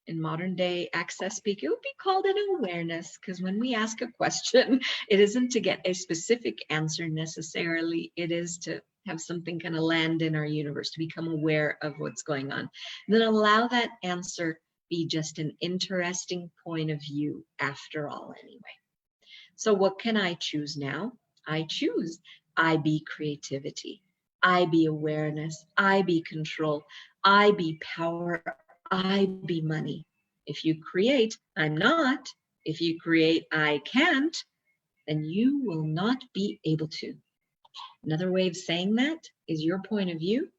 In modern day access speak, it would be called an awareness, because when we ask a question, it isn't to get a specific answer necessarily. It is to have something kind of land in our universe, to become aware of what's going on. And then allow that answer be just an interesting point of view after all anyway. So what can I choose now? I choose I be creativity. I be awareness. I be control. I be power. I be money. If you create, I'm not. If you create, I can't, then you will not be able to. Another way of saying that is your point of view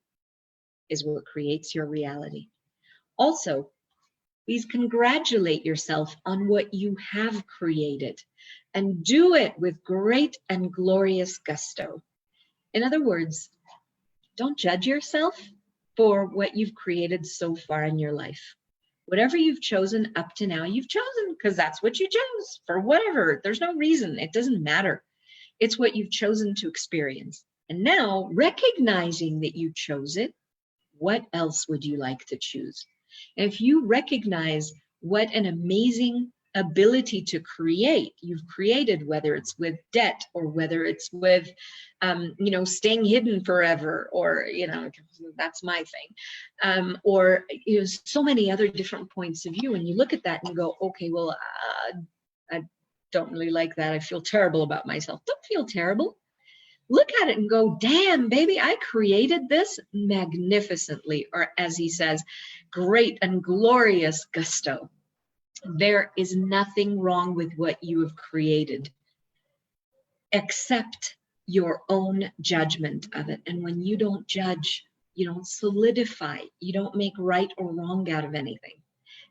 is what creates your reality. Also, please congratulate yourself on what you have created and do it with great and glorious gusto. In other words, don't judge yourself for what you've created so far in your life. Whatever you've chosen up to now, you've chosen because that's what you chose for whatever. There's no reason. It doesn't matter. It's what you've chosen to experience. And now, recognizing that you chose it, what else would you like to choose? And if you recognize what an amazing ability to create you've created, whether it's with debt or whether it's with you know, staying hidden forever, or, you know, that's my thing, or, you know, so many other different points of view, and you look at that and you go, okay, well, I don't really like that. I feel terrible about myself. Don't feel terrible. Look at it and go, damn, baby, I created this magnificently. Or as he says, great and glorious gusto. There is nothing wrong with what you have created except your own judgment of it. And when you don't judge, you don't solidify, you don't make right or wrong out of anything.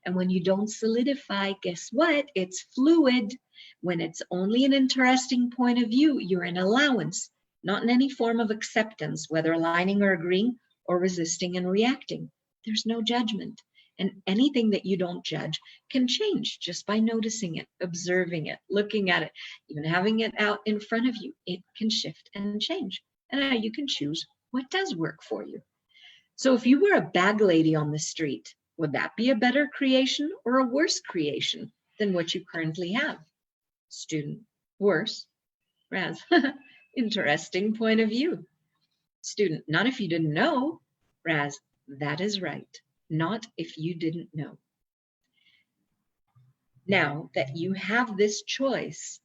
And when you don't solidify, guess what? It's fluid. When it's only an interesting point of view, you're in allowance, not in any form of acceptance, whether aligning or agreeing or resisting and reacting. There's no judgment. And anything that you don't judge can change just by noticing it, observing it, looking at it, even having it out in front of you. It can shift and change. And now you can choose what does work for you. So if you were a bag lady on the street, would that be a better creation or a worse creation than what you currently have? Student, worse. Raz, interesting point of view. Student, not if you didn't know. Raz, that is right. Not if you didn't know. Now that you have this choice,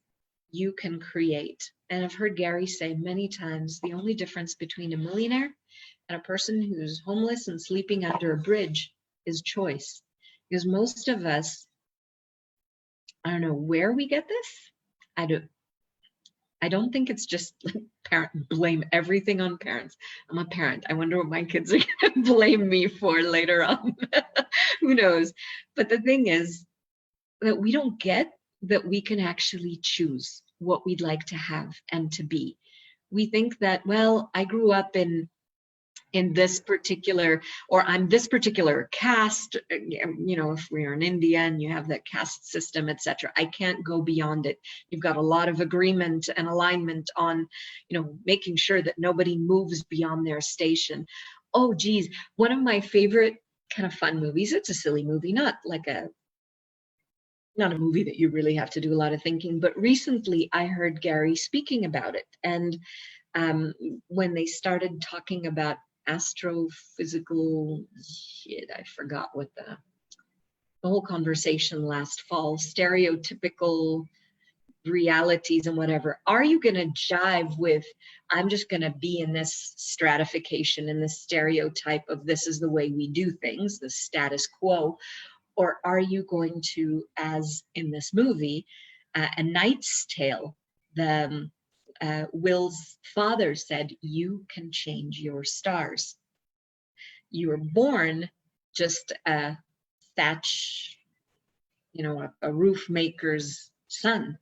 you can create. And I've heard Gary say many times, the only difference between a millionaire and a person who's homeless and sleeping under a bridge is choice. Because most of us, I don't know where we get this. I don't think it's just like parent blame everything on parents. I'm a parent. I wonder what my kids are going to blame me for later on. Who knows? But the thing is that we don't get that we can actually choose what we'd like to have and to be. We think that, well, I grew up in this particular, or I'm this particular caste, you know, if we're in India and you have that caste system, etc. I can't go beyond it. You've got a lot of agreement and alignment on, you know, making sure that nobody moves beyond their station. Oh, geez, one of my favorite kind of fun movies, it's a silly movie, not a movie that you really have to do a lot of thinking, but recently I heard Gary speaking about it. And when they started talking about astrophysical shit, I forgot what the whole conversation last fall, stereotypical realities and whatever. Are you going to jive with, I'm just going to be in this stratification, in this stereotype of this is the way we do things, the status quo? Or are you going to, as in this movie, A Knight's Tale, Will's father said, you can change your stars. You were born just a thatch, you know, a roof maker's son.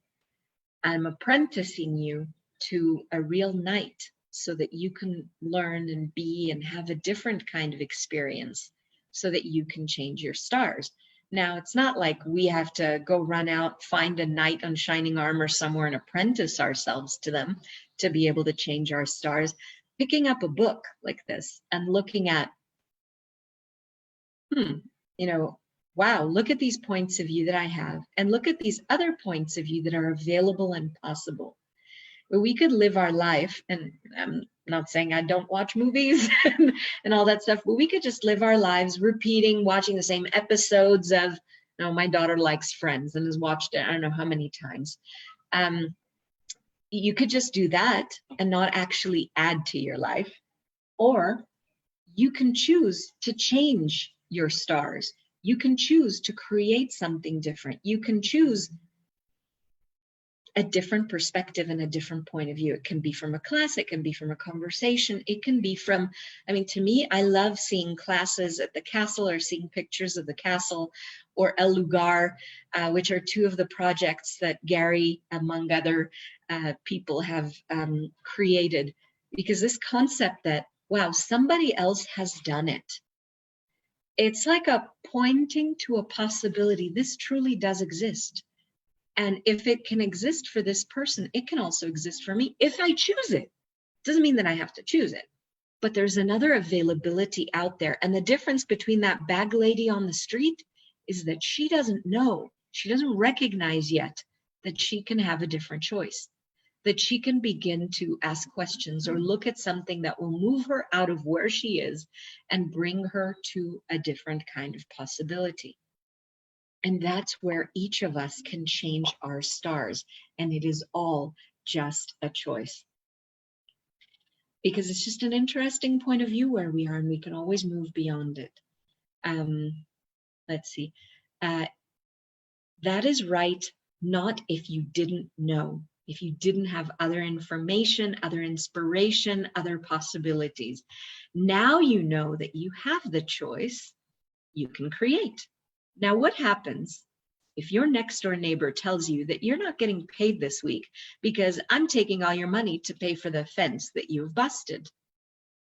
I'm apprenticing you to a real knight so that you can learn and be and have a different kind of experience so that you can change your stars. Now, it's not like we have to go run out, find a knight on shining armor somewhere and apprentice ourselves to them to be able to change our stars. Picking up a book like this and looking at, you know, wow, look at these points of view that I have, and look at these other points of view that are available and possible. Where we could live our life, and I'm not saying I don't watch movies and all that stuff, but we could just live our lives repeating, watching the same episodes of, you know, my daughter likes Friends and has watched it I don't know how many times. You could just do that and not actually add to your life. Or you can choose to change your stars. You can choose to create something different. You can choose a different perspective and a different point of view. It can be from a class, it can be from a conversation, it can be from, I mean, to me, I love seeing classes at the castle or seeing pictures of the castle or El Lugar, which are two of the projects that Gary, among other people, have created. Because this concept that, wow, somebody else has done it. It's like a pointing to a possibility. This truly does exist. And if it can exist for this person, it can also exist for me if I choose it. Doesn't mean that I have to choose it, but there's another availability out there. And the difference between that bag lady on the street is that she doesn't know, she doesn't recognize yet that she can have a different choice, that she can begin to ask questions or look at something that will move her out of where she is and bring her to a different kind of possibility. And that's where each of us can change our stars. And it is all just a choice. Because it's just an interesting point of view where we are, and we can always move beyond it. Let's see. That is right, not if you didn't know, if you didn't have other information, other inspiration, other possibilities. Now you know that you have the choice, you can create. Now, what happens if your next door neighbor tells you that you're not getting paid this week because I'm taking all your money to pay for the fence that you've busted?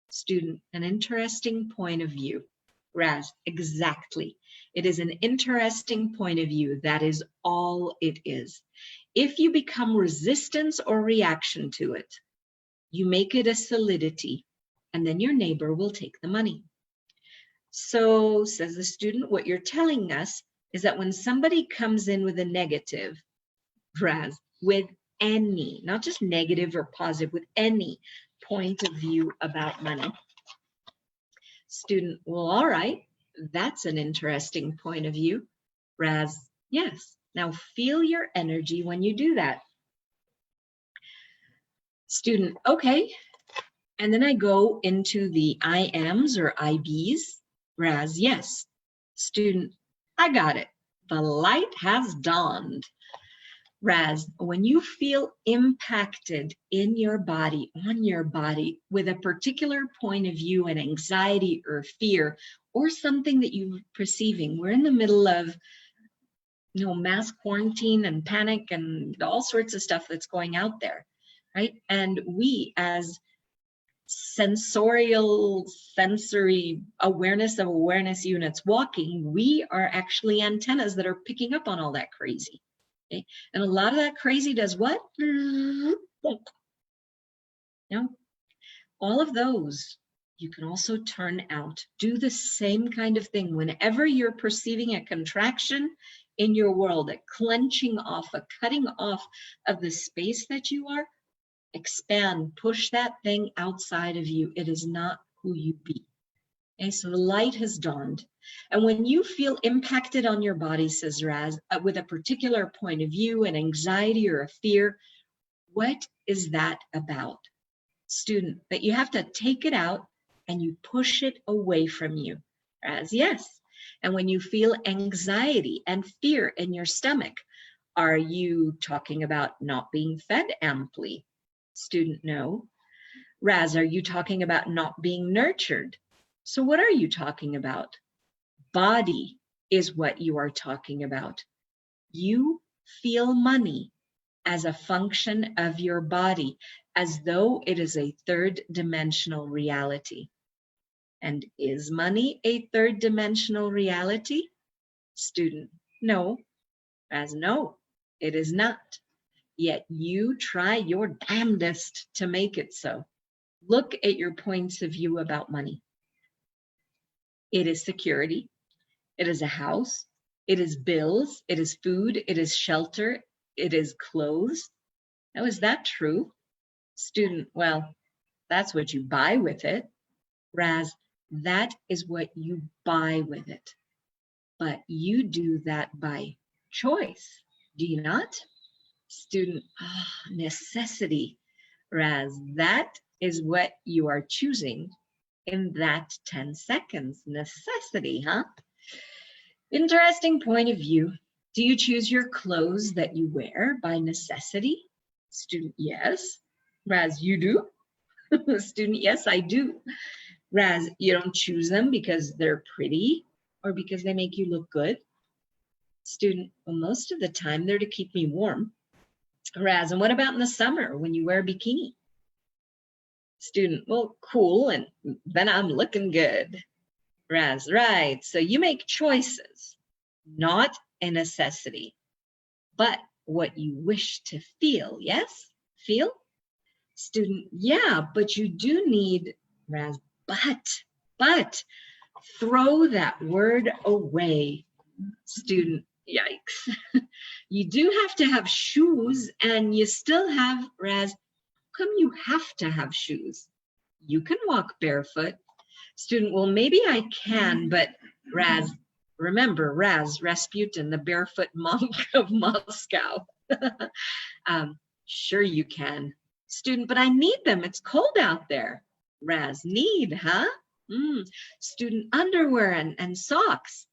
Student, an interesting point of view. Raz, exactly. It is an interesting point of view. That is all it is. If you become resistance or reaction to it, you make it a solidity, and then your neighbor will take the money. So, says the student, what you're telling us is that when somebody comes in with a negative, Raz, with any, not just negative or positive, with any point of view about money. Student, well, all right, that's an interesting point of view. Raz, yes. Now feel your energy when you do that. Student, okay. And then I go into the I ams or IBs. Raz, yes. Student, I got it. The light has dawned. Raz, when you feel impacted in your body, on your body, with a particular point of view, an anxiety or fear, or something that you're perceiving, we're in the middle of, mass quarantine and panic and all sorts of stuff that's going out there, right? And we, as sensory awareness of awareness units walking, we are actually antennas that are picking up on all that crazy. Okay? And a lot of that crazy does what? All of those you can also turn out. Do the same kind of thing whenever you're perceiving a contraction in your world, a clenching off, a cutting off of the space that you are. Expand, push that thing outside of you. It is not who you be. Okay, so the light has dawned. And when you feel impacted on your body, says Raz, with a particular point of view, an anxiety or a fear, what is that about? Student, that you have to take it out and you push it away from you. Raz, yes. And when you feel anxiety and fear in your stomach, are you talking about not being fed amply? Student, no. Raz, are you talking about not being nurtured? So what are you talking about? Body is what you are talking about. You feel money as a function of your body, as though it is a third-dimensional reality. And is money a third-dimensional reality? Student, no. As no, it is not. Yet you try your damnedest to make it so. Look at your points of view about money. It is security. It is a house. It is bills. It is food. It is shelter. It is clothes. Now, is that true? Student, well, that's what you buy with it. Raz, that is what you buy with it. But you do that by choice, do you not? Student, necessity. Raz, that is what you are choosing in that 10 seconds. Necessity, huh? Interesting point of view. Do you choose your clothes that you wear by necessity? Student, yes. Raz, you do? Student, yes, I do. Raz, you don't choose them because they're pretty or because they make you look good? Student, well, most of the time they're to keep me warm. Raz, and what about in the summer when you wear a bikini? Student, well, cool, and then I'm looking good. Raz, right, so you make choices, not a necessity, but what you wish to feel, yes? Feel? Student, yeah, but you do need, Raz, but, throw that word away. Student, yikes. You do have to have shoes, and you still have, Raz, how come you have to have shoes? You can walk barefoot. Student, well, maybe I can, but Raz, Remember, Rasputin, the barefoot monk of Moscow. Sure you can. Student, but I need them. It's cold out there. Need, huh? Student, underwear and socks.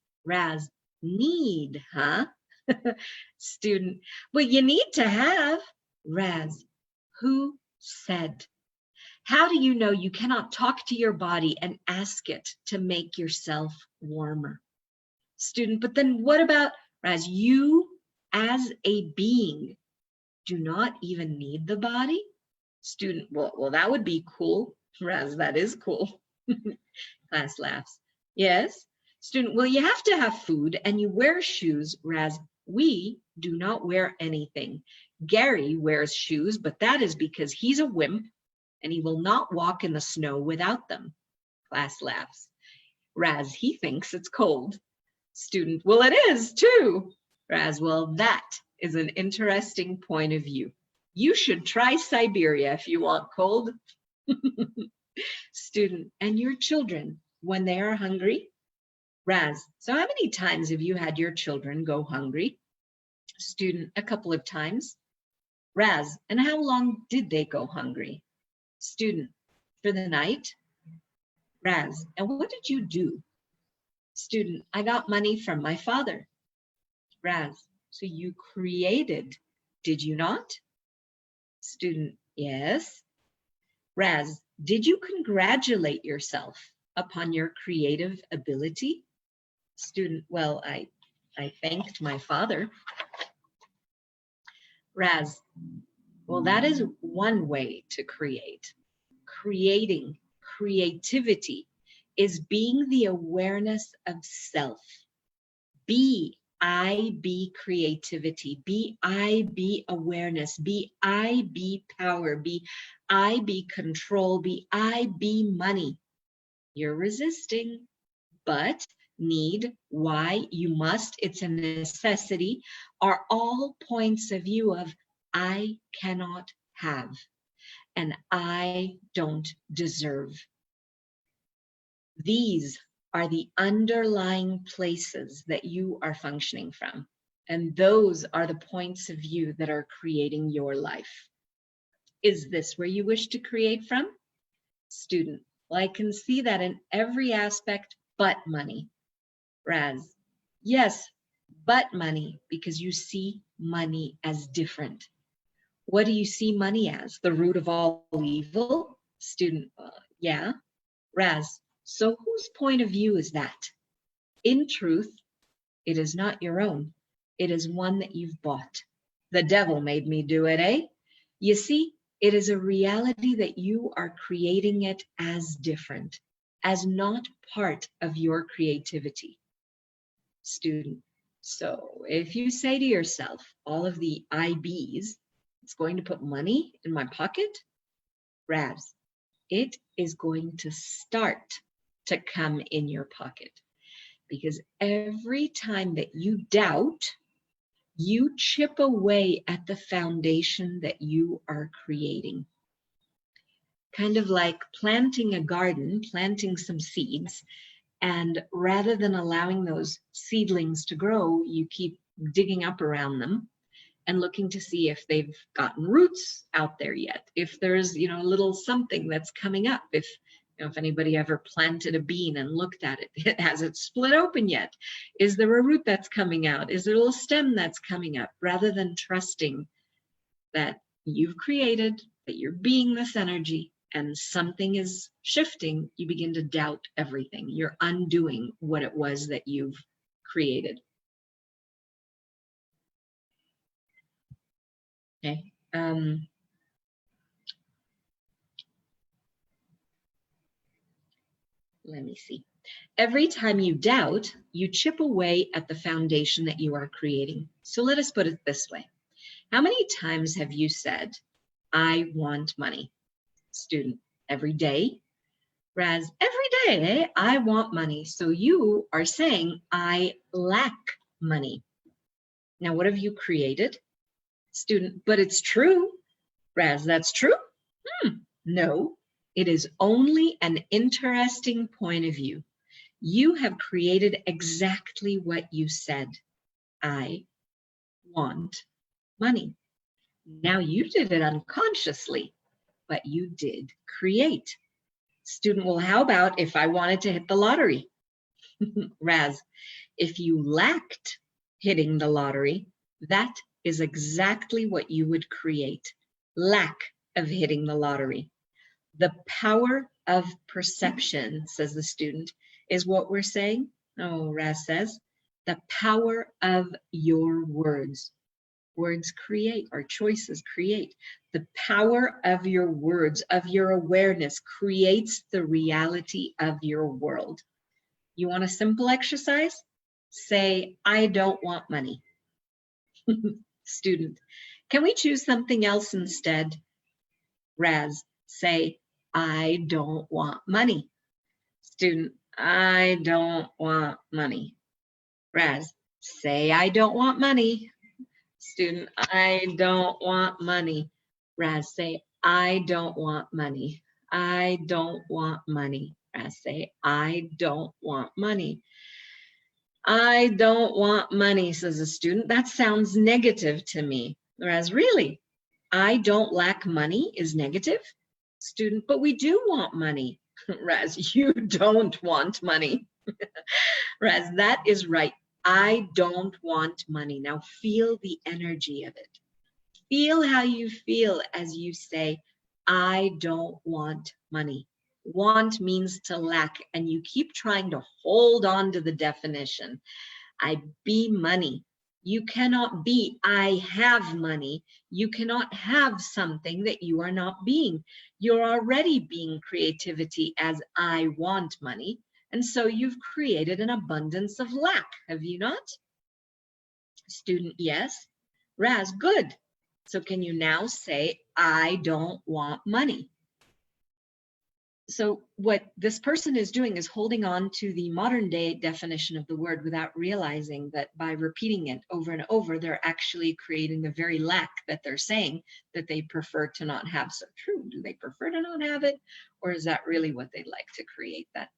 Need, huh? Student, well, you need to have. Who said? How do you know you cannot talk to your body and ask it to make yourself warmer? Student, but then what about you as a being do not even need the body? Student, well, that would be cool. That is cool. Class laughs. Yes. Student, well, you have to have food and you wear shoes, we do not wear anything. Gary wears shoes, but that is because he's a wimp and he will not walk in the snow without them. Class laughs. He thinks it's cold. Student, well, it is too. Well, that is an interesting point of view. You should try Siberia if you want cold. Student, and your children, when they are hungry? So how many times have you had your children go hungry? Student, a couple of times. And how long did they go hungry? Student, for the night. And what did you do? Student, I got money from my father. So you created, did you not? Student, yes. Did you congratulate yourself upon your creative ability? Student, well, I thanked my father. Well, that is one way to create. Creativity is being the awareness of self. Be creativity. Be awareness. Be power. Be control. Be money. You're resisting, but need, why, you must, it's a necessity, are all points of view of I cannot have and I don't deserve. These are the underlying places that you are functioning from. And those are the points of view that are creating your life. Is this where you wish to create from? Student, well, I can see that in every aspect but money. Yes, but money, because you see money as different. What do you see money as? The root of all evil? Student, yeah. So whose point of view is that? In truth, it is not your own. It is one that you've bought. The devil made me do it, eh? You see, it is a reality that you are creating it as different, as not part of your creativity. Student, so if you say to yourself, all of the IBs, it's going to put money in my pocket, it is going to start to come in your pocket. Because every time that you doubt, you chip away at the foundation that you are creating. Kind of like planting a garden, planting some seeds, and rather than allowing those seedlings to grow, you keep digging up around them and looking to see if they've gotten roots out there yet, if there's, a little something that's coming up, if anybody ever planted a bean and looked at it, has it split open yet? Is there a root that's coming out? Is there a little stem that's coming up? Rather than trusting that you've created, that you're being this energy, and something is shifting, you begin to doubt everything. You're undoing what it was that you've created. Okay. Let me see. Every time you doubt, you chip away at the foundation that you are creating. So let us put it this way. How many times have you said, I want money? Student, every day? Every day, I want money. So you are saying, I lack money. Now, what have you created? Student, but it's true. That's true? No, it is only an interesting point of view. You have created exactly what you said. I want money. Now you did it unconsciously, but you did create. Student, well, how about if I wanted to hit the lottery? Raz, if you lacked hitting the lottery, that is exactly what you would create. Lack of hitting the lottery. The power of perception, says the student, is what we're saying. Oh, Raz says, the power of your words. Words create, our choices create. The power of your words, of your awareness, creates the reality of your world. You want a simple exercise? Say, I don't want money. Student, can we choose something else instead? Raz, say, I don't want money. Student, I don't want money. Raz, say, I don't want money. Student, I don't want money. Raz, say, I don't want money. I don't want money. Raz, say, I don't want money. I don't want money, says a student. That sounds negative to me. Raz, really? I don't lack money is negative? Student, but we do want money. Raz, you don't want money. Raz, that is right. I don't want money. Now feel the energy of it. Feel how you feel as you say, I don't want money. Want means to lack, and you keep trying to hold on to the definition. I be money. You cannot be, I have money. You cannot have something that you are not being. You're already being creativity as I want money. And so you've created an abundance of lack, have you not? Student, yes. Raz, good. So can you now say, I don't want money? So what this person is doing is holding on to the modern day definition of the word without realizing that by repeating it over and over, they're actually creating the very lack that they're saying that they prefer to not have. So true, do they prefer to not have it? Or is that really what they'd like to create? That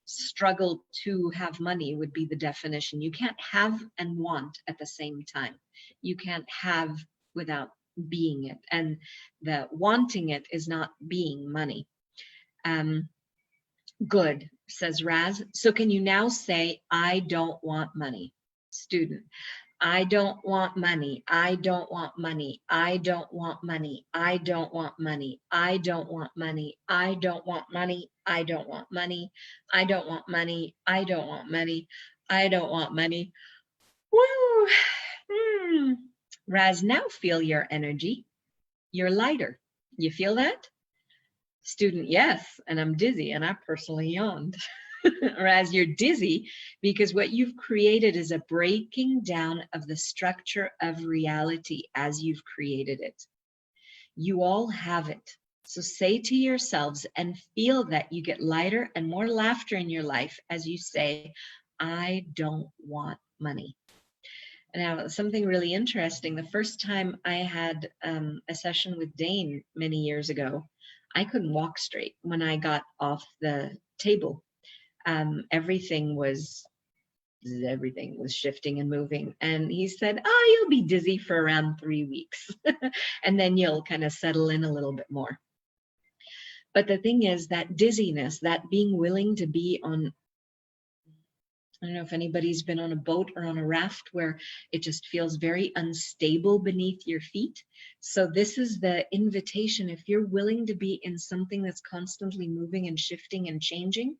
struggle to have money would be the definition. You can't have and want at the same time. You can't have without being it. And the wanting it is not being money. Good, says Raz. So can you now say, I don't want money? Student, I don't want money. I don't want money. I don't want money. I don't want money. I don't want money. I don't want money. I don't want money. I don't want money. I don't want money. I don't want money. Woo! Raz, now feel your energy. You're lighter. You feel that? Student, yes, and I'm dizzy, and I personally yawned. Raz, you're dizzy because what you've created is a breaking down of the structure of reality as you've created it. You all have it. So say to yourselves and feel that you get lighter and more laughter in your life as you say, I don't want money. Now, something really interesting, the first time I had a session with Dane many years ago, I couldn't walk straight when I got off the table. Everything was shifting and moving. And he said, oh, you'll be dizzy for around 3 weeks. And then you'll kind of settle in a little bit more. But the thing is that dizziness, that being willing to be on, I don't know if anybody's been on a boat or on a raft where it just feels very unstable beneath your feet. So this is the invitation. If you're willing to be in something that's constantly moving and shifting and changing,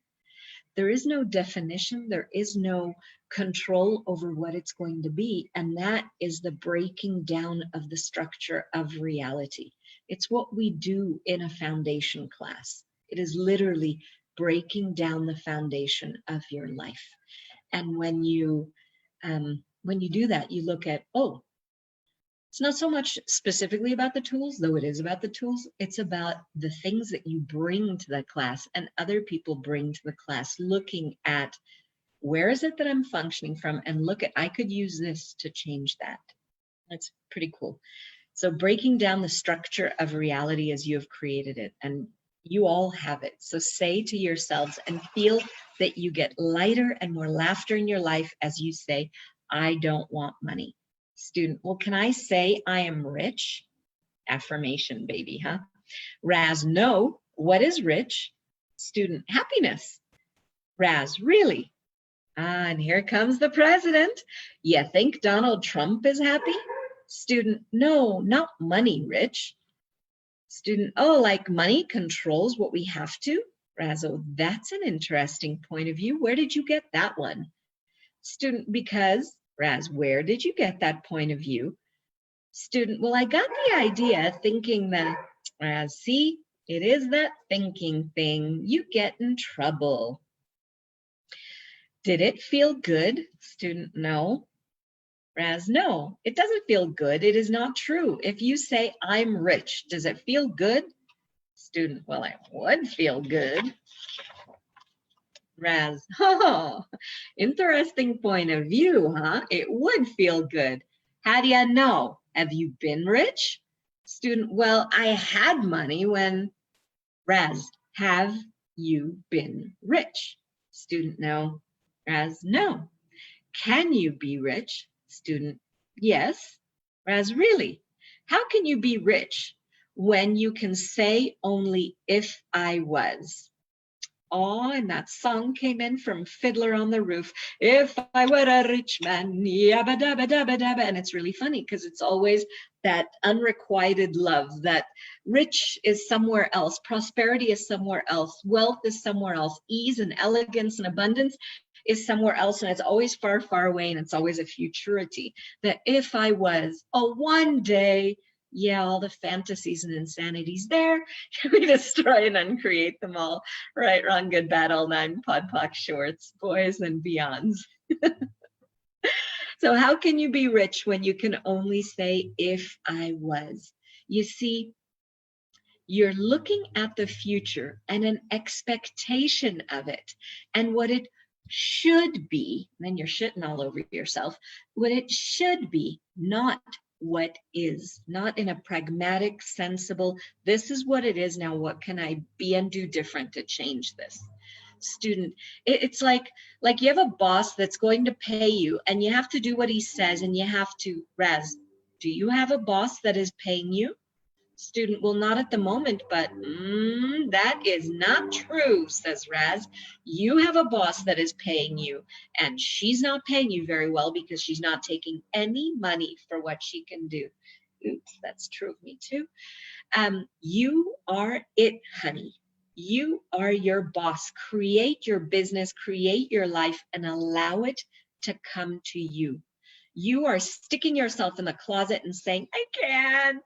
there is no definition, there is no control over what it's going to be. And that is the breaking down of the structure of reality. It's what we do in a foundation class. It is literally breaking down the foundation of your life. And when you do that, you look at, oh, it's not so much specifically about the tools, though it is about the tools. It's about the things that you bring to the class and other people bring to the class, looking at where is it that I'm functioning from, and look at, I could use this to change that. That's pretty cool. So breaking down the structure of reality as you have created it. And You all have it. So say to yourselves and feel that you get lighter and more laughter in your life as you say, I don't want money. Student, well, can I say I am rich? Affirmation, baby, huh? Raz, no. What is rich? Student, happiness. Raz, really? And here comes the president. You think Donald Trump is happy? Student, no, not money, Rich. Student, oh, like money controls what we have to? Razo, that's an interesting point of view. Where did you get that one? Student, because. Raz, where did you get that point of view? Student, well, I got the idea thinking that, Raz, see, it is that thinking thing. You get in trouble. Did it feel good? Student, no. Raz, no, it doesn't feel good. It is not true. If you say, I'm rich, does it feel good? Student, well, it would feel good. Raz, oh, interesting point of view, huh? It would feel good. How do you know? Have you been rich? Student, well, I had money when. Raz, have you been rich? Student, no. Raz, no. Can you be rich? Student, yes. Raz, really? How can you be rich when you can say only if I was? Oh, and that song came in from Fiddler on the Roof. If I were a rich man, yabba dabba dabba dabba. And it's really funny because it's always that unrequited love, that rich is somewhere else, prosperity is somewhere else, wealth is somewhere else, ease and elegance and abundance is somewhere else, and it's always far, far away, and it's always a futurity. That if I was, oh, one day, yeah, all the fantasies and insanities there, we destroy and uncreate them all. Right, wrong, good, bad, all nine, pod, poc, shorts, boys and beyonds. So how can you be rich when you can only say, if I was? You see, you're looking at the future and an expectation of it and what it should be, and then you're shitting all over yourself, what it should be, not what is, not in a pragmatic, sensible, this is what it is, now what can I be and do different to change this? Student, it's like you have a boss that's going to pay you and you have to do what he says and you have to. Raz, do you have a boss that is paying you? Student, well, not at the moment, but that is not true, says Raz. You have a boss that is paying you, and she's not paying you very well because she's not taking any money for what she can do. Oops, that's true of me too. You are it, honey. You are your boss. Create your business, create your life, and allow it to come to you. You are sticking yourself in the closet and saying, I can't.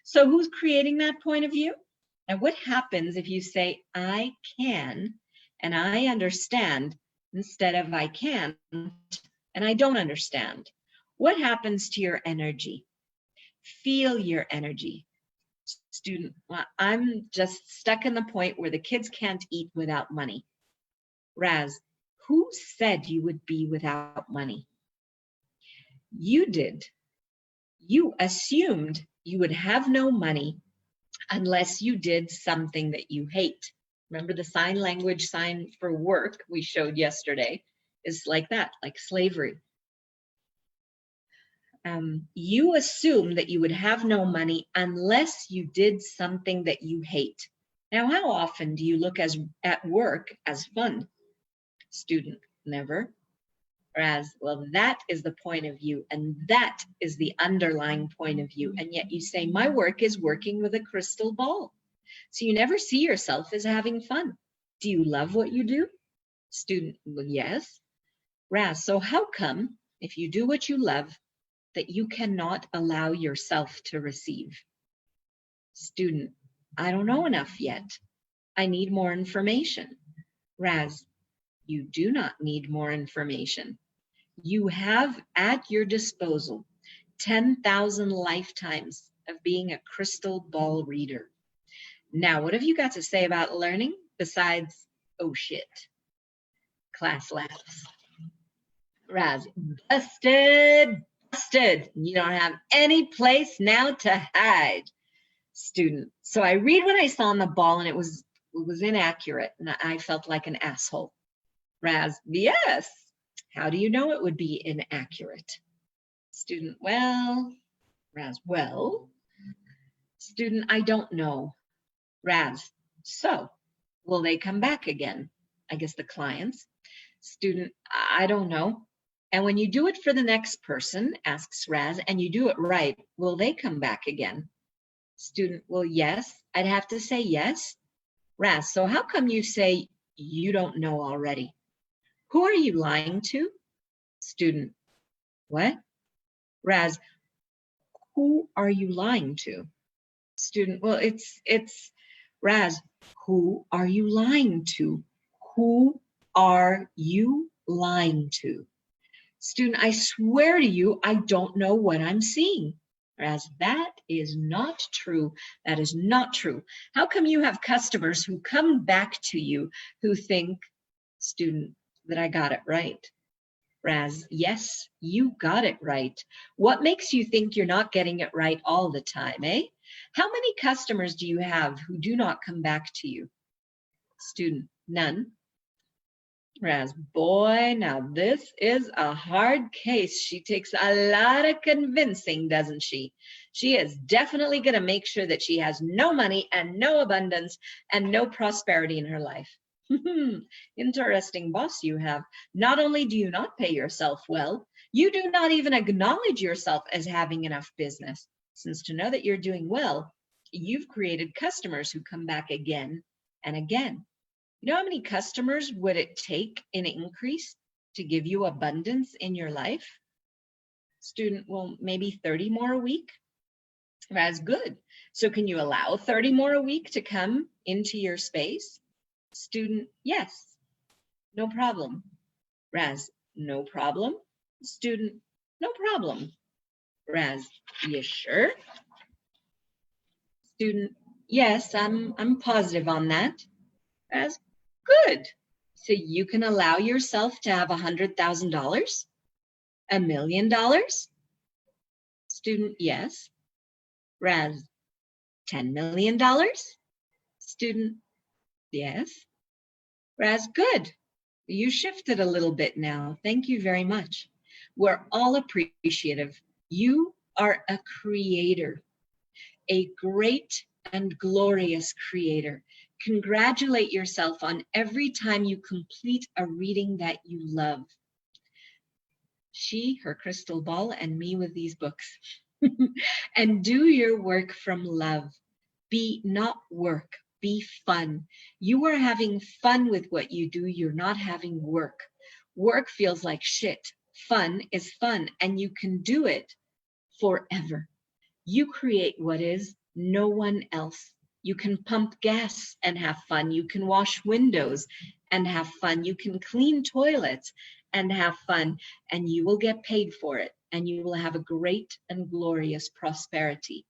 So who's creating that point of view? And what happens if you say, I can, and I understand, instead of I can't, and I don't understand? What happens to your energy? Feel your energy. Student, well, I'm just stuck in the point where the kids can't eat without money. Raz, who said you would be without money? You did. You assumed you would have no money unless you did something that you hate. Remember the sign language sign for work we showed yesterday is like that, like slavery. You assume that you would have no money unless you did something that you hate. Now, how often do you look at work as fun? Student, never. Whereas, well, that is the point of view, and that is the underlying point of view. And yet you say, my work is working with a crystal ball. So you never see yourself as having fun. Do you love what you do? Student, well, yes. Raz, so how come, if you do what you love, that you cannot allow yourself to receive? Student, I don't know enough yet. I need more information. Raz, you do not need more information. You have at your disposal 10,000 lifetimes of being a crystal ball reader. Now, what have you got to say about learning besides, oh shit? Class laughs. Raz, busted. You don't have any place now to hide. Student, so I read what I saw on the ball and it was inaccurate and I felt like an asshole. Raz, yes. How do you know it would be inaccurate? Student, well. Raz, well. Student, I don't know. Raz, so will they come back again? I guess the clients. Student, I don't know. And when you do it for the next person, asks Raz, and you do it right, will they come back again? Student, well, yes. I'd have to say yes. Raz, so how come you say you don't know already? Who are you lying to? Student, what? Raz, who are you lying to? Student, well, it's Raz, who are you lying to? Who are you lying to? Student, I swear to you, I don't know what I'm seeing. Raz, that is not true. That is not true. How come you have customers who come back to you who think, student, that I got it right? Raz, yes, you got it right. What makes you think you're not getting it right all the time, eh? How many customers do you have who do not come back to you? Student, none. Raz, boy, now this is a hard case. She takes a lot of convincing, doesn't she? She is definitely going to make sure that she has no money and no abundance and no prosperity in her life. Interesting boss you have. Not only do you not pay yourself well, you do not even acknowledge yourself as having enough business. Since to know that you're doing well, you've created customers who come back again and again. You know how many customers would it take in increase to give you abundance in your life? Student, well, maybe 30 more a week. That's good. So can you allow 30 more a week to come into your space? Student, yes. No problem. Raz, no problem. Student, no problem. Raz, you sure? Student, yes, I'm positive on that. Raz, good. So you can allow yourself to have $100,000? $1 million? Student, yes. Raz, $10 million? Student, yes. Raz, good. You shifted a little bit now. Thank you very much. We're all appreciative. You are a creator, a great and glorious creator. Congratulate yourself on every time you complete a reading that you love. She, her crystal ball, and me with these books. And do your work from love. Be not work, be fun. You are having fun with what you do. You're not having work. Work feels like shit. Fun is fun, and you can do it forever. You create what is, no one else. You can pump gas and have fun. You can wash windows and have fun. You can clean toilets and have fun, and you will get paid for it, and you will have a great and glorious prosperity,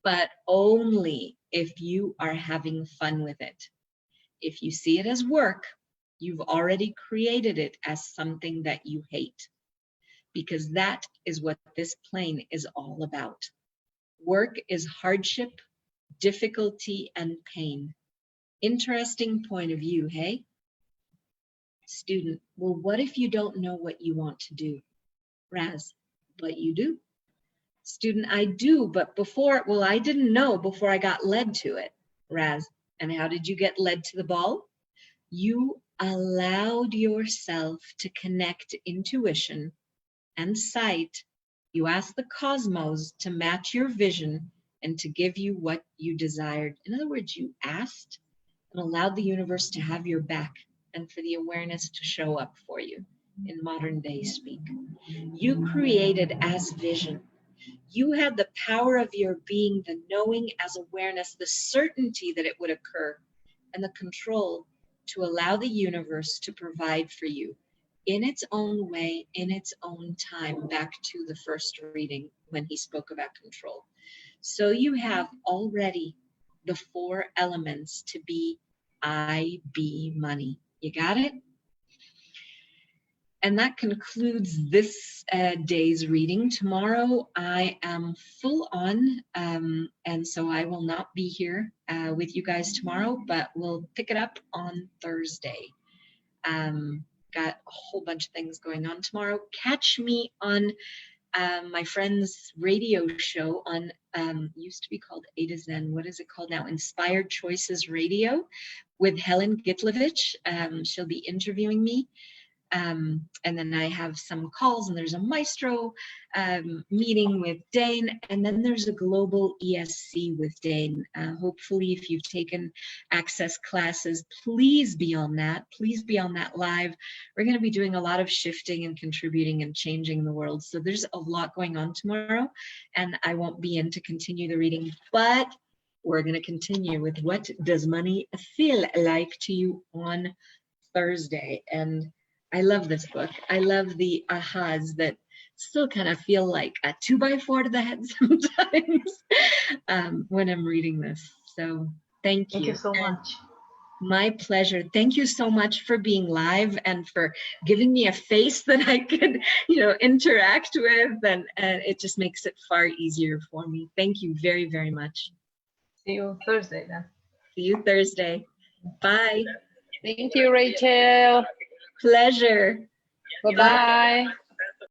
but only if you are having fun with it. If you see it as work, you've already created it as something that you hate, because that is what this plane is all about. Work is hardship, difficulty, and pain. Interesting point of view, hey? Student, well, what if you don't know what you want to do? Raz, but you do. Student, I do, but before, well, I didn't know before I got led to it. Raz, and how did you get led to the ball? You allowed yourself to connect intuition and sight. You asked the cosmos to match your vision and to give you what you desired. In other words, you asked and allowed the universe to have your back and for the awareness to show up for you in modern day speak. You created as vision. You had the power of your being, the knowing as awareness, the certainty that it would occur, and the control to allow the universe to provide for you in its own way, in its own time, back to the first reading when he spoke about control. So you have already the 4 elements to be I be money. You got it? And that concludes this day's reading. Tomorrow I am full on, and so I will not be here with you guys tomorrow, but we'll pick it up on Thursday. Got a whole bunch of things going on tomorrow. Catch me on my friend's radio show on, used to be called A to Zen. What is it called now? Inspired Choices Radio with Helen Gitlovich. She'll be interviewing me. And then I have some calls, and there's a maestro meeting with Dane, and then there's a global ESC with Dane. Hopefully, if you've taken access classes, please be on that. Please be on that live. We're going to be doing a lot of shifting and contributing and changing the world. So there's a lot going on tomorrow, and I won't be in to continue the reading, but we're going to continue with what does money feel like to you on Thursday. And I love this book. I love the ahas that still kind of feel like a 2x4 to the head sometimes when I'm reading this. So thank you. Thank you so much. My pleasure. Thank you so much for being live and for giving me a face that I could, interact with. And it just makes it far easier for me. Thank you very, very much. See you Thursday then. See you Thursday. Bye. Thank you, Rachel. Pleasure. Bye-bye.